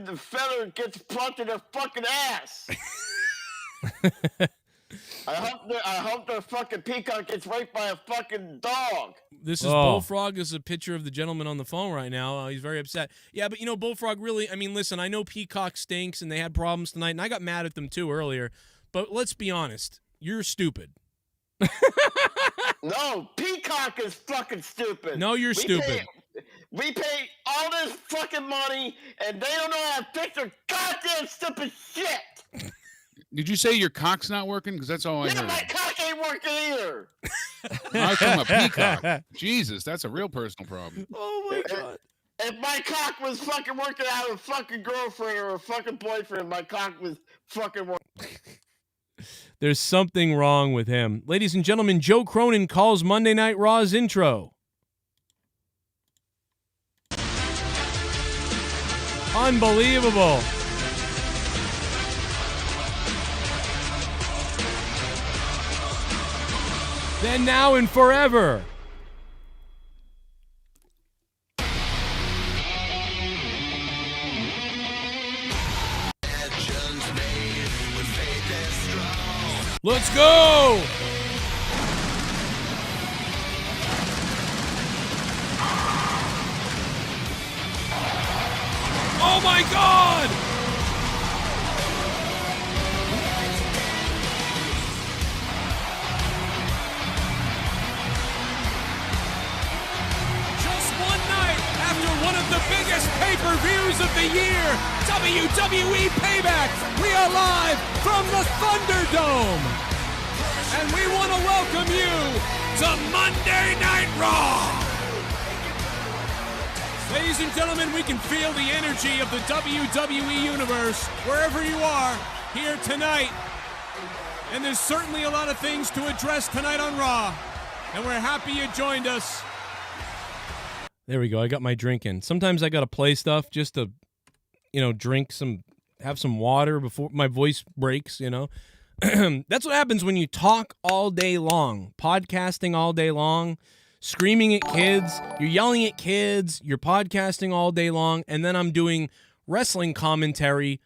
the feather gets plucked in their fucking ass. I hope their fucking peacock gets raped by a fucking dog. This is Bullfrog. This is a picture of the gentleman on the phone right now. He's very upset. Yeah, but Bullfrog really, I mean, listen, I know Peacock stinks and they had problems tonight, and I got mad at them too earlier, but let's be honest. You're stupid. No, Peacock is fucking stupid. No, you're stupid. We pay all this fucking money, and they don't know how to fix their goddamn stupid shit. Did you say your cock's not working? Because that's all I heard. My cock ain't working either. I was talking about Peacock. Jesus, that's a real personal problem. Oh, my God. If my cock was fucking working out of a fucking girlfriend or a fucking boyfriend, my cock was fucking working. There's something wrong with him. Ladies and gentlemen, Joe Cronin calls Monday Night Raw's intro. Unbelievable. Then, now, and forever. Let's go! Oh my God! Just one night after one of the biggest pay-per-views of the year, WWE Payback, we are live from the Thunderdome. And we want to welcome you to Monday Night Raw. Ladies and gentlemen, we can feel the energy of the WWE Universe wherever you are here tonight. And there's certainly a lot of things to address tonight on Raw. And we're happy you joined us. There we go. I got my drink in. Sometimes I got to play stuff just to, drink have some water before my voice breaks, That's what happens when you talk all day long, podcasting all day long, screaming at kids, you're yelling at kids, you're podcasting all day long, and then I'm doing wrestling commentary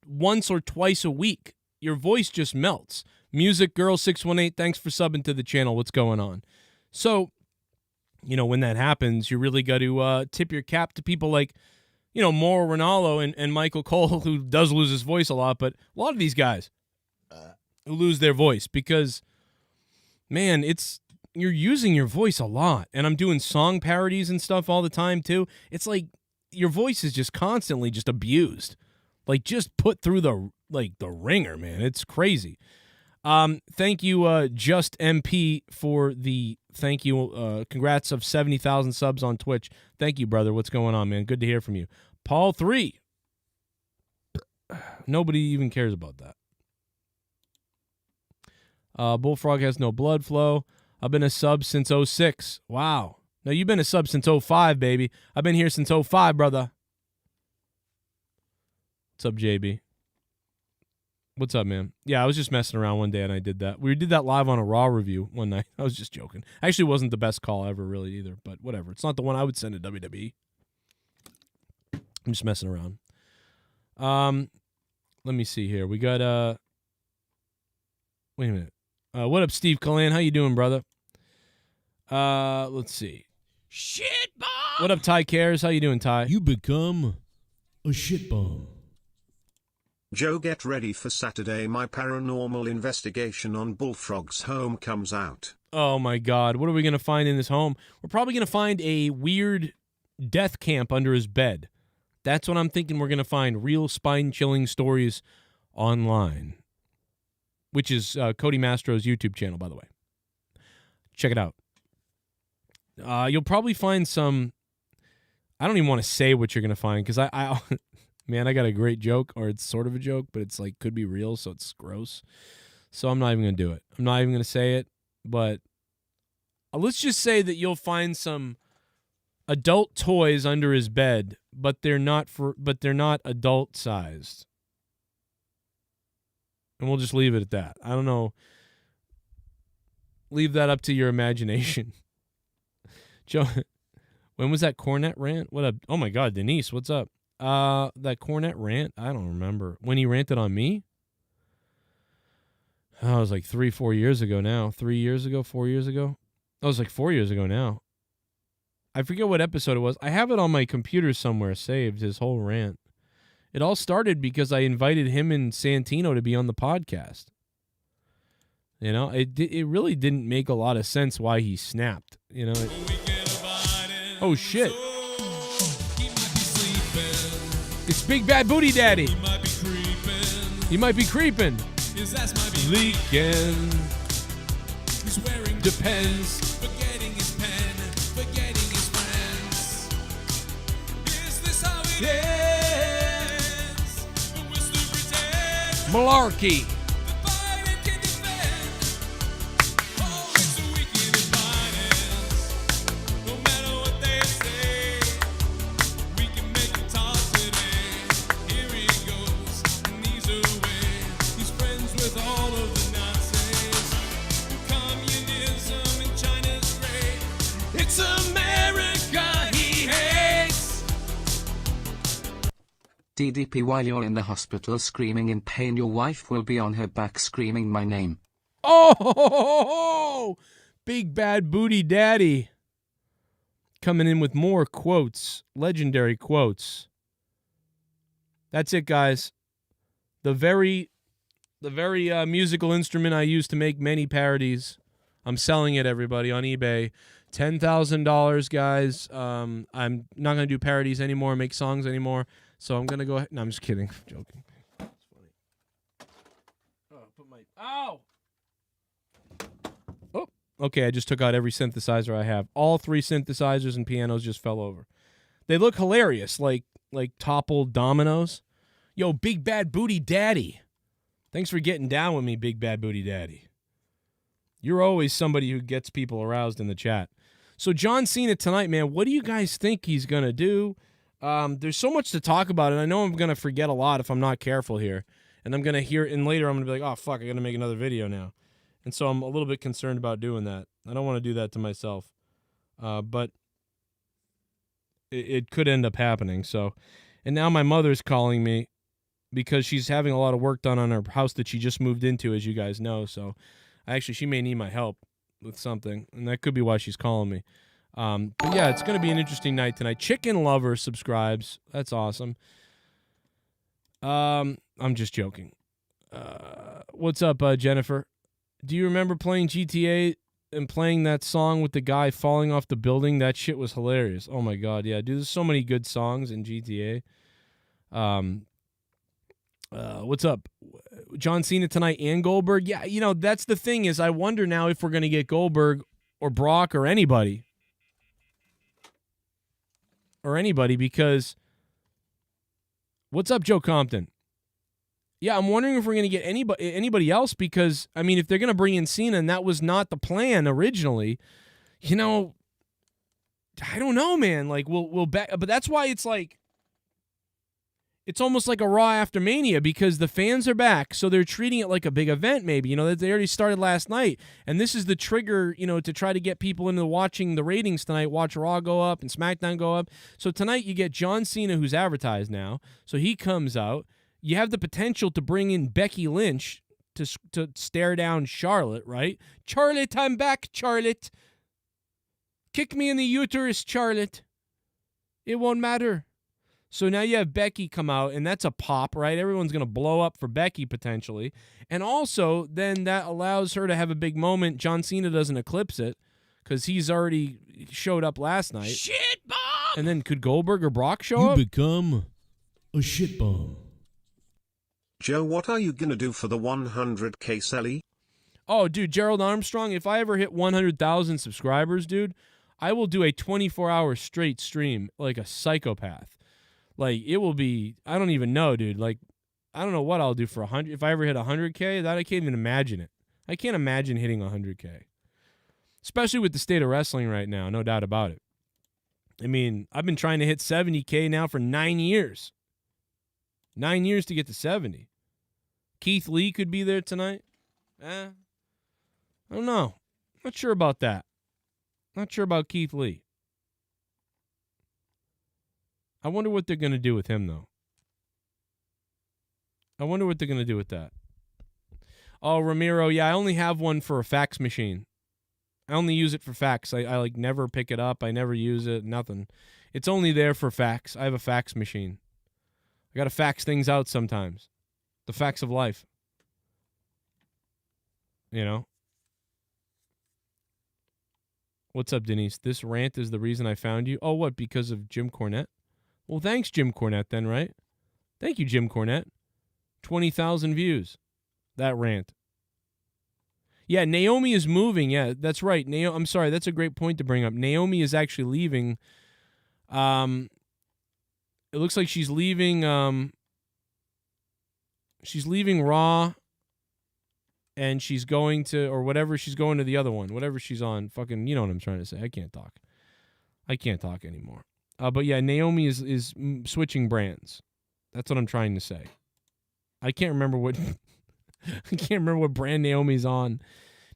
once or twice a week. Your voice just melts. Music Girl 618, thanks for subbing to the channel. What's going on? So, when that happens, you really got to tip your cap to people like, Mauro Ranallo and Michael Cole, who does lose his voice a lot, but a lot of these guys who lose their voice because, man, you're using your voice a lot. And I'm doing song parodies and stuff all the time, too. It's like your voice is just constantly just abused. Like, just put through the ringer, man. It's crazy. Thank you, Just MP, for the thank you. Congrats of 70,000 subs on Twitch. Thank you, brother. What's going on, man? Good to hear from you. Paul 3. Nobody even cares about that. Bullfrog has no blood flow. I've been a sub since 06. Wow. No, you've been a sub since 05, baby. I've been here since 05, brother. What's up, JB? What's up, man? Yeah, I was just messing around one day and I did that. We did that live on a Raw review one night. I was just joking. Actually, it wasn't the best call ever, really, either. But whatever. It's not the one I would send to WWE. I'm just messing around. Let me see here. We got wait a minute. What up, Steve Cullen? How you doing, brother? Let's see. Shit bomb. What up, Ty Cares? How you doing, Ty? You become a shit bomb. Joe, get ready for Saturday. My paranormal investigation on Bullfrog's home comes out. Oh my God. What are we going to find in his home? We're probably going to find a weird death camp under his bed. That's what I'm thinking we're going to find. Real spine-chilling stories online. Which is Cody Mastro's YouTube channel, by the way. Check it out. You'll probably find some... I don't even want to say what you're going to find, because I man, I got a great joke, or it's sort of a joke, but it's like could be real, so it's gross. So I'm not even going to do it. I'm not even going to say it, but let's just say that you'll find some adult toys under his bed, but they're not adult sized. And we'll just leave it at that. I don't know. Leave that up to your imagination. Joe, when was that cornet rant? What up? Oh my God, Denise, what's up? That cornet rant? I don't remember. When he ranted on me? Oh, it was like 3-4 years ago now. 3 years ago, 4 years ago? That was like 4 years ago now. I forget what episode it was. I have it on my computer somewhere saved, his whole rant. It all started because I invited him and Santino to be on the podcast. You know, it really didn't make a lot of sense why he snapped. You know. Oh, shit. It's Big Bad Booty Daddy. He might be creeping. His ass might be leaking. He's wearing depends. Forgetting his pen. Forgetting his friends. Is this how it ends? We're still pretend. Malarkey. DDP, while you're in the hospital screaming in pain, your wife will be on her back screaming my name. Oh, Big Bad Booty Daddy. Coming in with more quotes, legendary quotes. That's it, guys. The very musical instrument I use to make many parodies. I'm selling it, everybody, on eBay. $10,000, guys. I'm not going to do parodies anymore, make songs anymore. So I'm going to go ahead. No, I'm just kidding. I'm joking. It's funny. Ow! Oh, okay. I just took out every synthesizer I have. All 3 synthesizers and pianos just fell over. They look hilarious, like toppled dominoes. Yo, Big Bad Booty Daddy. Thanks for getting down with me, Big Bad Booty Daddy. You're always somebody who gets people aroused in the chat. So John Cena tonight, man, what do you guys think he's going to do? There's so much to talk about, and I know I'm going to forget a lot if I'm not careful here. And I'm going to hear it, and later I'm going to be like, oh, fuck, I got to make another video now. And so I'm a little bit concerned about doing that. I don't want to do that to myself. But it could end up happening. So, and now my mother's calling me because she's having a lot of work done on her house that she just moved into, as you guys know. So actually, she may need my help with something, and that could be why she's calling me. But yeah, it's going to be an interesting night tonight. Chicken Lover subscribes. That's awesome. I'm just joking. What's up, Jennifer? Do you remember playing GTA and playing that song with the guy falling off the building? That shit was hilarious. Oh my God. Yeah, dude, there's so many good songs in GTA. What's up? John Cena tonight and Goldberg. Yeah, you know, that's the thing is I wonder now if we're going to get Goldberg or Brock or anybody. Because what's up, Joe Compton? Yeah, I'm wondering if we're going to get anybody else because, I mean, if they're going to bring in Cena and that was not the plan originally, you know, I don't know, man. Like, we'll bet, but that's why it's like, it's almost like a Raw after Mania because the fans are back, so they're treating it like a big event maybe. You know, they already started last night, and this is the trigger, you know, to try to get people into watching the ratings tonight, watch Raw go up and SmackDown go up. So tonight you get John Cena, who's advertised now, so he comes out. You have the potential to bring in Becky Lynch to stare down Charlotte, right? Charlotte, I'm back, Charlotte. Kick me in the uterus, Charlotte. It won't matter. So now you have Becky come out, and that's a pop, right? Everyone's going to blow up for Becky potentially. And also, then that allows her to have a big moment. John Cena doesn't eclipse it because he's already showed up last night. Shit bomb! And then could Goldberg or Brock show up? You become a shit bomb. Joe, what are you going to do for the 100K Selly? Oh, dude, Gerald Armstrong, if I ever hit 100,000 subscribers, dude, I will do a 24-hour straight stream like a psychopath. Like, it will be, I don't even know, dude. Like, I don't know what I'll do for 100. If I ever hit 100K, that I can't even imagine it. I can't imagine hitting 100K. Especially with the state of wrestling right now, no doubt about it. I mean, I've been trying to hit 70K now for 9 years. 9 years to get to 70. Keith Lee could be there tonight. I don't know. Not sure about that. Not sure about Keith Lee. I wonder what they're going to do with him, though. I wonder what they're going to do with that. Oh, Ramiro, yeah, I only have one for a fax machine. I only use it for fax. I like never pick it up. I never use it, nothing. It's only there for fax. I have a fax machine. I got to fax things out sometimes. The facts of life. You know? What's up, Denise? This rant is the reason I found you. Oh, what? Because of Jim Cornette? Well, thanks, Jim Cornette, then, right? Thank you, Jim Cornette. 20,000 views. That rant. Yeah, Naomi is moving. Yeah, that's right. I'm sorry. That's a great point to bring up. Naomi is actually leaving. It looks like she's leaving. She's leaving Raw. And she's going to, or whatever, she's going to the other one. Whatever she's on. Fucking, you know what I'm trying to say. I can't talk. I can't talk anymore. But yeah, Naomi is switching brands. That's what I'm trying to say. I can't remember what I can't remember what brand Naomi's on.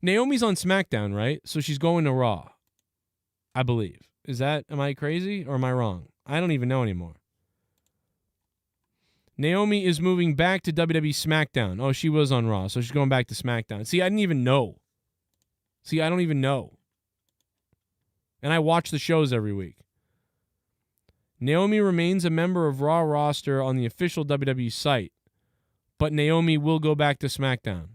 Naomi's on SmackDown, right? So she's going to Raw, I believe. Am I crazy or am I wrong? I don't even know anymore. Naomi is moving back to WWE SmackDown. Oh, she was on Raw, so she's going back to SmackDown. See, I didn't even know. I don't even know. And I watch the shows every week. Naomi remains a member of Raw roster on the official WWE site, but Naomi will go back to SmackDown.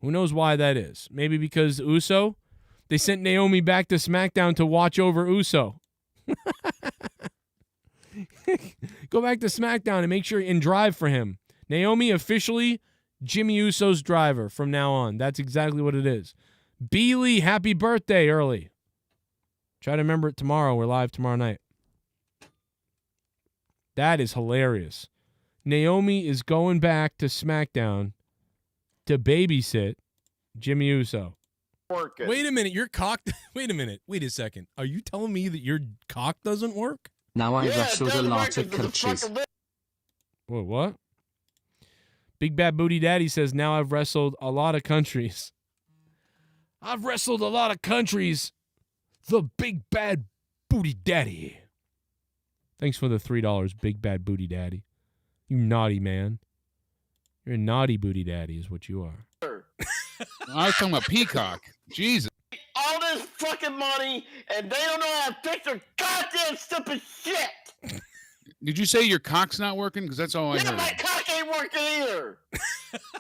Who knows why that is? Maybe because Uso? They sent Naomi back to SmackDown to watch over Uso. Go back to SmackDown and make sure and drive for him. Naomi officially Jimmy Uso's driver from now on. That's exactly what it is. B. Lee, happy birthday early. Try to remember it tomorrow. We're live tomorrow night. That is hilarious. Naomi is going back to SmackDown to babysit Jimmy Uso. Working. Wait a minute, your cock... Wait a minute. Wait a second. Are you telling me that your cock doesn't work? Now I wrestled a lot of countries. Whoa, what? Big Bad Booty Daddy says, now I've wrestled a lot of countries. I've wrestled a lot of countries. The Big Bad Booty Daddy. Thanks for the $3, Big Bad Booty Daddy. You naughty man. You're a naughty booty daddy is what you are. I was talking about Peacock. Jesus. All this fucking money, and they don't know how to fix their goddamn stupid shit. Did you say your cock's not working? Because that's all I Yeah, heard. my cock ain't working either.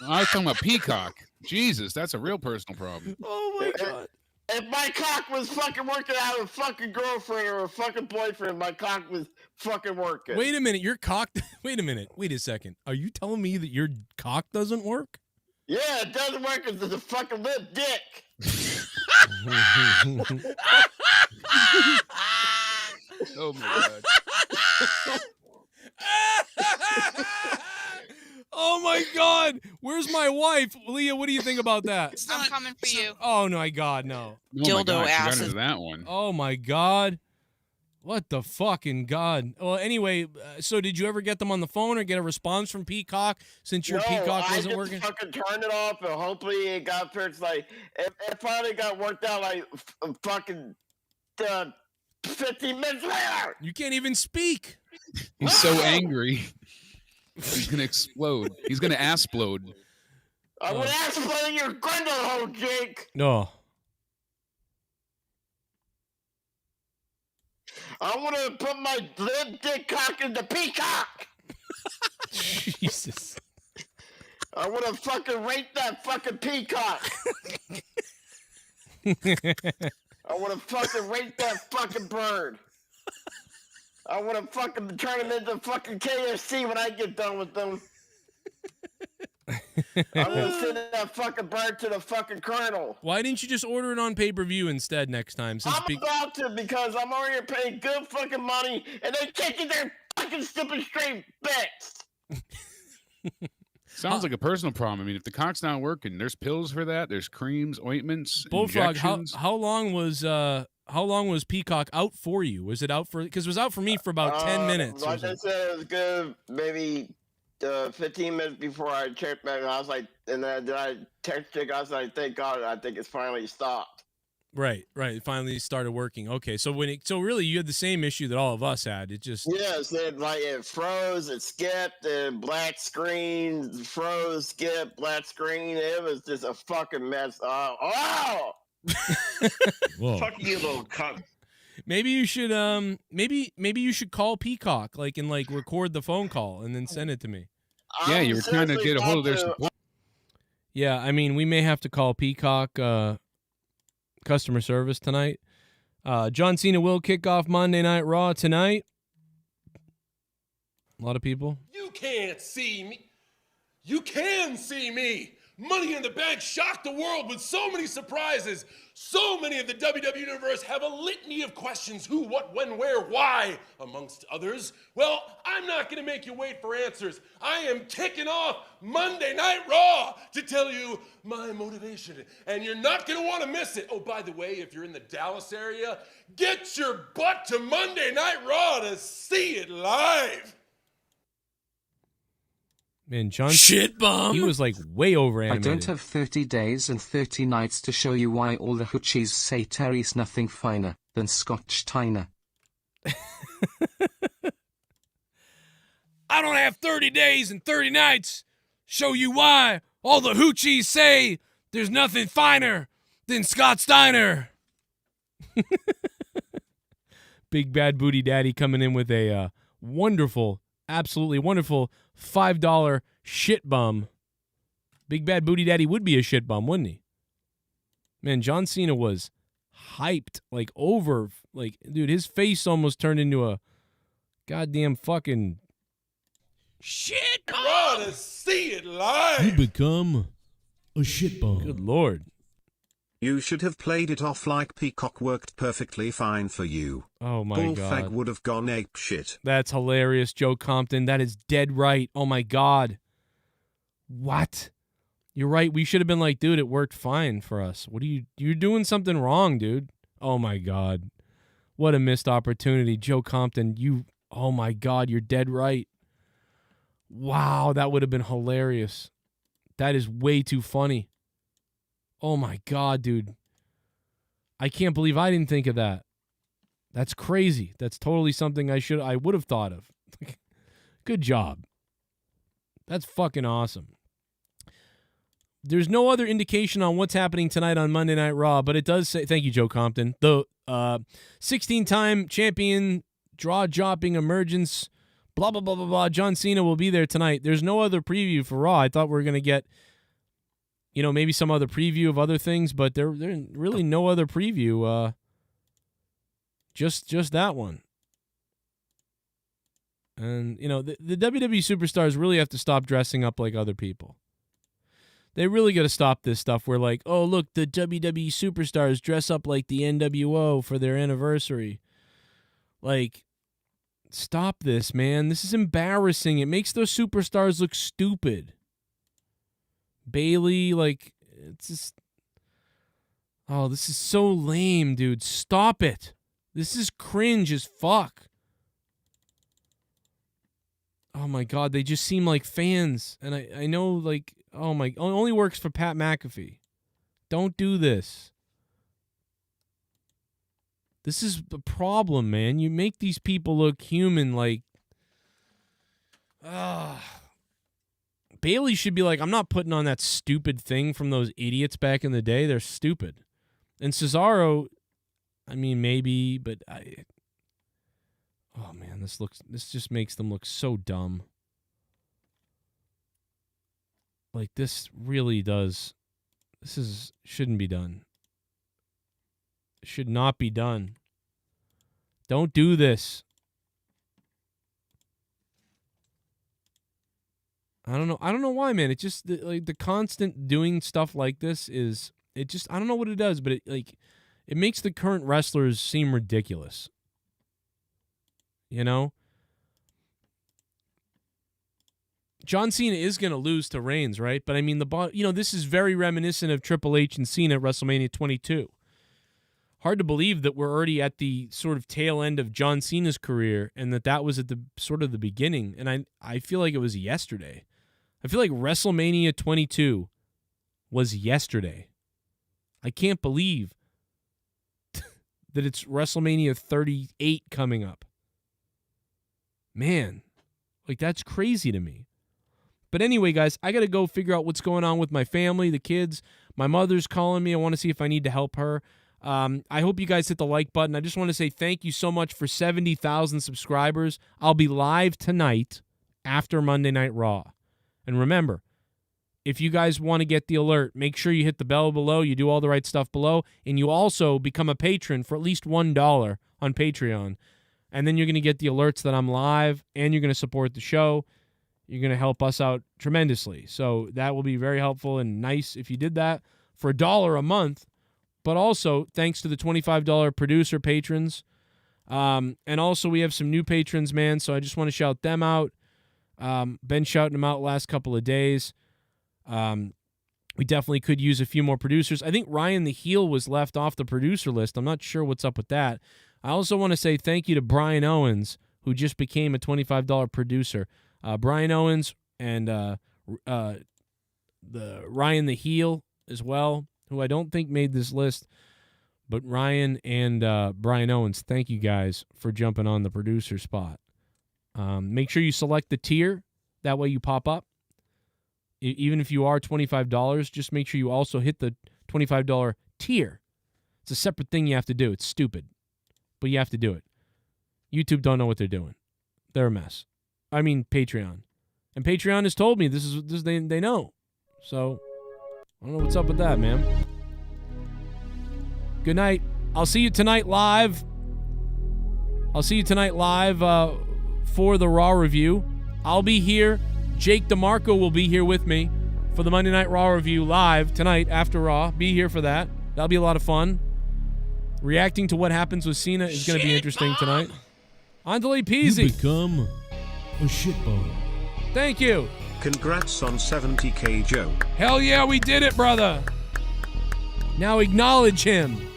I was talking about Peacock. Jesus, that's a real personal problem. Oh my God. If my cock was fucking working, I had a fucking girlfriend or a fucking boyfriend. My cock was fucking working. Wait a minute, your cock... Wait a minute. Wait a second. Are you telling me that your cock doesn't work? Yeah, it doesn't work because it's a fucking lip dick. Oh my God. Oh my God. Where's my wife? Leah, what do you think about that? I'm coming for you. Oh my God, no. Oh my Dildo God, she got asses. into that one. Oh my God. What the fucking God? Well, anyway, so did you ever get them on the phone or get a response from Peacock since your Peacock wasn't working? I just fucking turned it off and hopefully it got fixed. Like, it finally got worked out like fucking 15 minutes later. You can't even speak. He's so angry. He's gonna explode. He's gonna asplode. I would ask for your grundle hole, Jake. No. I want to put my lip dick cock in the Peacock. Jesus. I want to fucking rape that fucking peacock. I want to fucking rape that fucking bird. I want to fucking turn him into fucking KFC when I get done with them. I'm going to send that fucking bird to the fucking colonel. Why didn't you just order it on pay-per-view instead next time? I'm about to because I'm already paying good fucking money and they're taking their fucking stupid straight bets. Sounds like a personal problem. I mean, if the cock's not working, there's pills for that. There's creams, ointments, Bullfrog, injections. how long was Peacock out for you? Was it out for? Because it was out for me for about 10 minutes. Like I said, it was good. Maybe 15 minutes before I checked back, and I was like, and then I texted, I was like, thank God, I think it's finally stopped. Right. It finally started working. Okay, so so really, you had the same issue that all of us had. It just Yes, it froze, it skipped, black screen, froze, skipped, black screen. It was just a fucking mess. Oh! Whoa. Fuck you, little cunt. Maybe you should maybe you should call Peacock and record the phone call and then send it to me. Yeah, you were trying to get a hold of their support. Yeah, I mean, we may have to call Peacock customer service tonight. John Cena will kick off Monday Night Raw tonight. A lot of people. You can't see me. You can see me. Money in the Bank shocked the world with so many surprises. So many of the WWE Universe have a litany of questions: who, what, when, where, why, amongst others. Well, I'm not going to make you wait for answers. I am kicking off Monday Night Raw to tell you my motivation, and you're not going to want to miss it. Oh, by the way, if you're in the Dallas area, get your butt to Monday Night Raw to see it live. Man, John Shit bum. He was way over animated. I don't have 30 days and 30 nights to show you why all the hoochies say Terry's nothing finer than Scotch Tina. I don't have 30 days and 30 nights. Show you why all the hoochies say there's nothing finer than Scott Steiner. Big Bad Booty Daddy coming in with a wonderful, absolutely wonderful $5 shit bum. Big Bad Booty Daddy would be a shit bum, wouldn't he? Man, John Cena was hyped, over, dude, his face almost turned into a goddamn fucking shit bum. Raw to see it live. You become a shit bomb. Good Lord. You should have played it off like Peacock worked perfectly fine for you. Oh my Bullfag God. would have gone ape shit. That's hilarious, Joe Compton. That is dead right. Oh my God. What? You're right. We should have been like, dude, it worked fine for us. You're doing something wrong, dude. Oh my God. What a missed opportunity. Joe Compton, oh my God, you're dead right. Wow, that would have been hilarious. That is way too funny. Oh my God, dude. I can't believe I didn't think of that. That's crazy. That's totally something I would have thought of. Good job. That's fucking awesome. There's no other indication on what's happening tonight on Monday Night Raw, but it does say, thank you, Joe Compton, the 16-time champion, draw-dropping emergence, blah, blah, blah, blah, blah. John Cena will be there tonight. There's no other preview for Raw. I thought we were going to get, maybe some other preview of other things, but there really no other preview. Just that one. And, the WWE superstars really have to stop dressing up like other people. They really got to stop this stuff where oh, look, the WWE superstars dress up like the NWO for their anniversary. Stop this, man. This is embarrassing. It makes those superstars look stupid. Bailey, it's just... Oh, this is so lame, dude. Stop it. This is cringe as fuck. Oh, my God. They just seem like fans. And I know, oh, my... Only works for Pat McAfee. Don't do this. This is the problem, man. You make these people look human, Bailey should be I'm not putting on that stupid thing from those idiots back in the day. They're stupid. And Cesaro, I mean, maybe, but oh man, this just makes them look so dumb. This really does. Shouldn't be done. Should not be done. Don't do this. I don't know why, man. It just the constant doing stuff like this is I don't know what it does, but it makes the current wrestlers seem ridiculous. John Cena is going to lose to Reigns, right? But I mean this is very reminiscent of Triple H and Cena at WrestleMania 22. hard to believe that we're already at the sort of tail end of John Cena's career and that was at the sort of the beginning. And I feel like it was yesterday. I feel like WrestleMania 22 was yesterday. I can't believe that it's WrestleMania 38 coming up. Man, like that's crazy to me. But anyway, guys, I got to go figure out what's going on with my family, the kids. My mother's calling me. I want to see if I need to help her. I hope you guys hit the like button. I just want to say thank you so much for 70,000 subscribers. I'll be live tonight after Monday Night Raw. And remember, if you guys want to get the alert, make sure you hit the bell below. You do all the right stuff below. And you also become a patron for at least $1 on Patreon. And then you're going to get the alerts that I'm live, and you're going to support the show. You're going to help us out tremendously. So that will be very helpful and nice if you did that for $1 a month. But also, thanks to the $25 producer patrons. And also, we have some new patrons, man, so I just want to shout them out. Been shouting them out the last couple of days. We definitely could use a few more producers. I think Ryan the Heel was left off the producer list. I'm not sure what's up with that. I also want to say thank you to Brian Owens, who just became a $25 producer. Brian Owens and the Ryan the Heel as well, who I don't think made this list. But Ryan and Brian Owens, thank you guys for jumping on the producer spot. Make sure you select the tier. That way you pop up. Even if you are $25, just make sure you also hit the $25 tier. It's a separate thing you have to do. It's stupid, but you have to do it. YouTube don't know what they're doing. They're a mess. I mean, Patreon. And Patreon has told me this they know. So, I don't know what's up with that, man. Good night. I'll see you tonight live. For the Raw review. I'll be here. Jake DeMarco will be here with me for the Monday Night Raw review live tonight after Raw. Be here for that. That'll be a lot of fun. Reacting to what happens with Cena is going to be interesting tonight. Andale Peasy. You become a shitball. Thank you. Congrats on 70K, Joe. Hell yeah, we did it, brother. Now acknowledge him.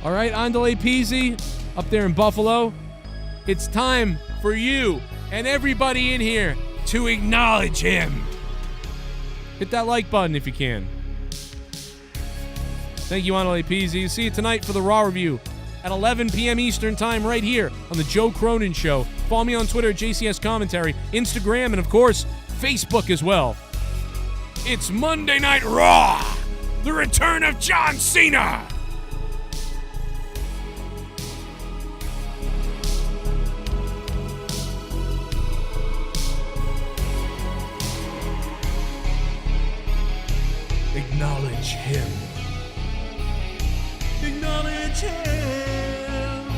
All right, Andale Peasy up there in Buffalo. It's time for you and everybody in here to acknowledge him. Hit that like button if you can. Thank you, Andale Peasy. See you tonight for the Raw review at 11 p.m. Eastern Time right here on the Joe Cronin Show. Follow me on Twitter at JCS Commentary, Instagram, and, of course, Facebook as well. It's Monday Night Raw, the return of John Cena. Acknowledge him. Acknowledge him.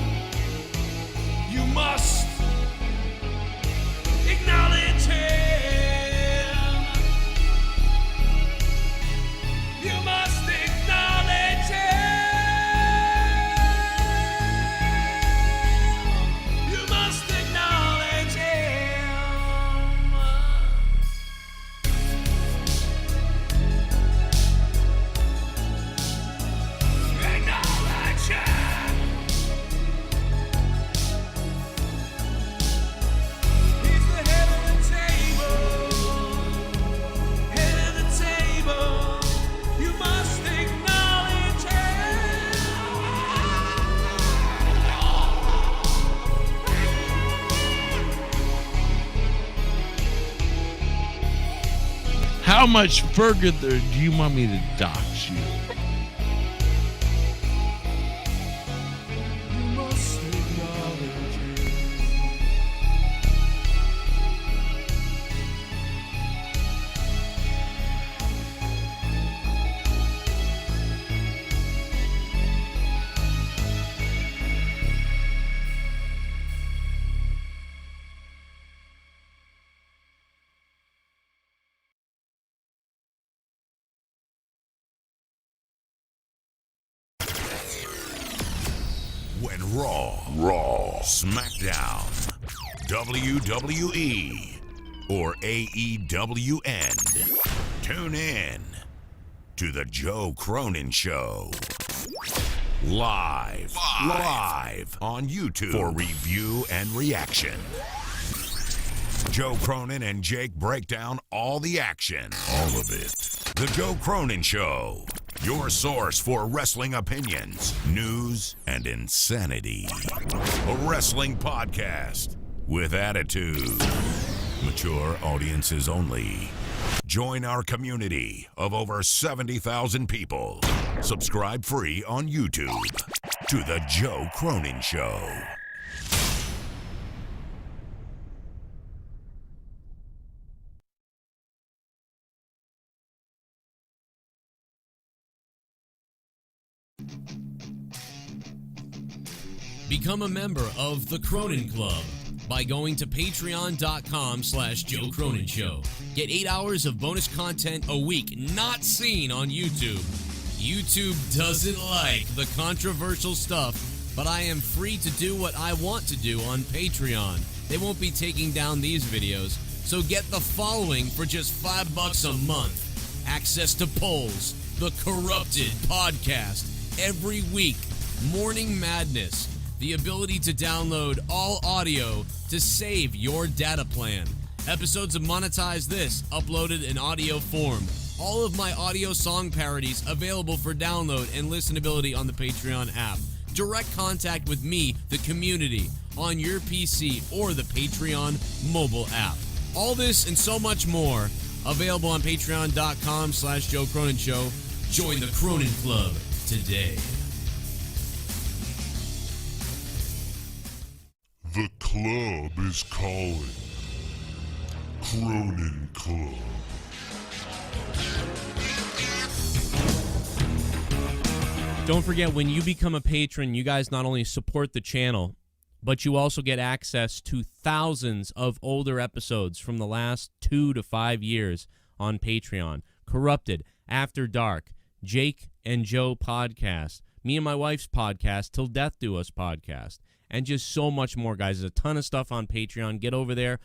You must acknowledge him. You must acknowledge him. You must acknowledge him. Acknowledge him. He's the head of the table. Head of the table. You must acknowledge him. How much further do you want me to dox you? You must acknowledge him. When Raw, SmackDown, WWE, or AEW end, tune in to the Joe Cronin Show. Live on YouTube for review and reaction. Joe Cronin and Jake break down all the action. All of it. The Joe Cronin Show. Your source for wrestling opinions, news, and insanity. A wrestling podcast with attitude. Mature audiences only. Join our community of over 70,000 people. Subscribe free on YouTube to The Joe Cronin Show. Become a member of the Cronin Club by going to patreon.com/Joe Cronin Show. Get 8 hours of bonus content a week not seen on YouTube. YouTube doesn't like the controversial stuff, but I am free to do what I want to do on Patreon. They won't be taking down these videos, so get the following for just $5 a month. Access to polls, the Corrupted podcast every week, Morning Madness, the ability to download all audio to save your data plan. Episodes of Monetize This uploaded in audio form. All of my audio song parodies available for download and listenability on the Patreon app. Direct contact with me, the community, on your PC or the Patreon mobile app. All this and so much more available on patreon.com/Joe Cronin Show. Join the Cronin Club today. The club is calling. Cronin Club. Don't forget, when you become a patron, you guys not only support the channel, but you also get access to thousands of older episodes from the last 2 to 5 years on Patreon. Corrupted, After Dark, Jake and Joe podcast, me and my wife's podcast, Till Death Do Us podcast, and just so much more, guys. There's a ton of stuff on Patreon. Get over there.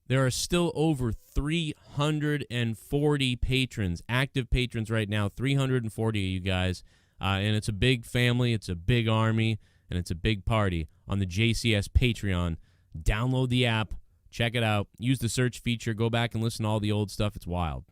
There are still over 340 patrons, active patrons right now, 340 of you guys. And it's a big family, it's a big army, and it's a big party on the JCS Patreon. Download the app, check it out, use the search feature, go back and listen to all the old stuff. It's wild.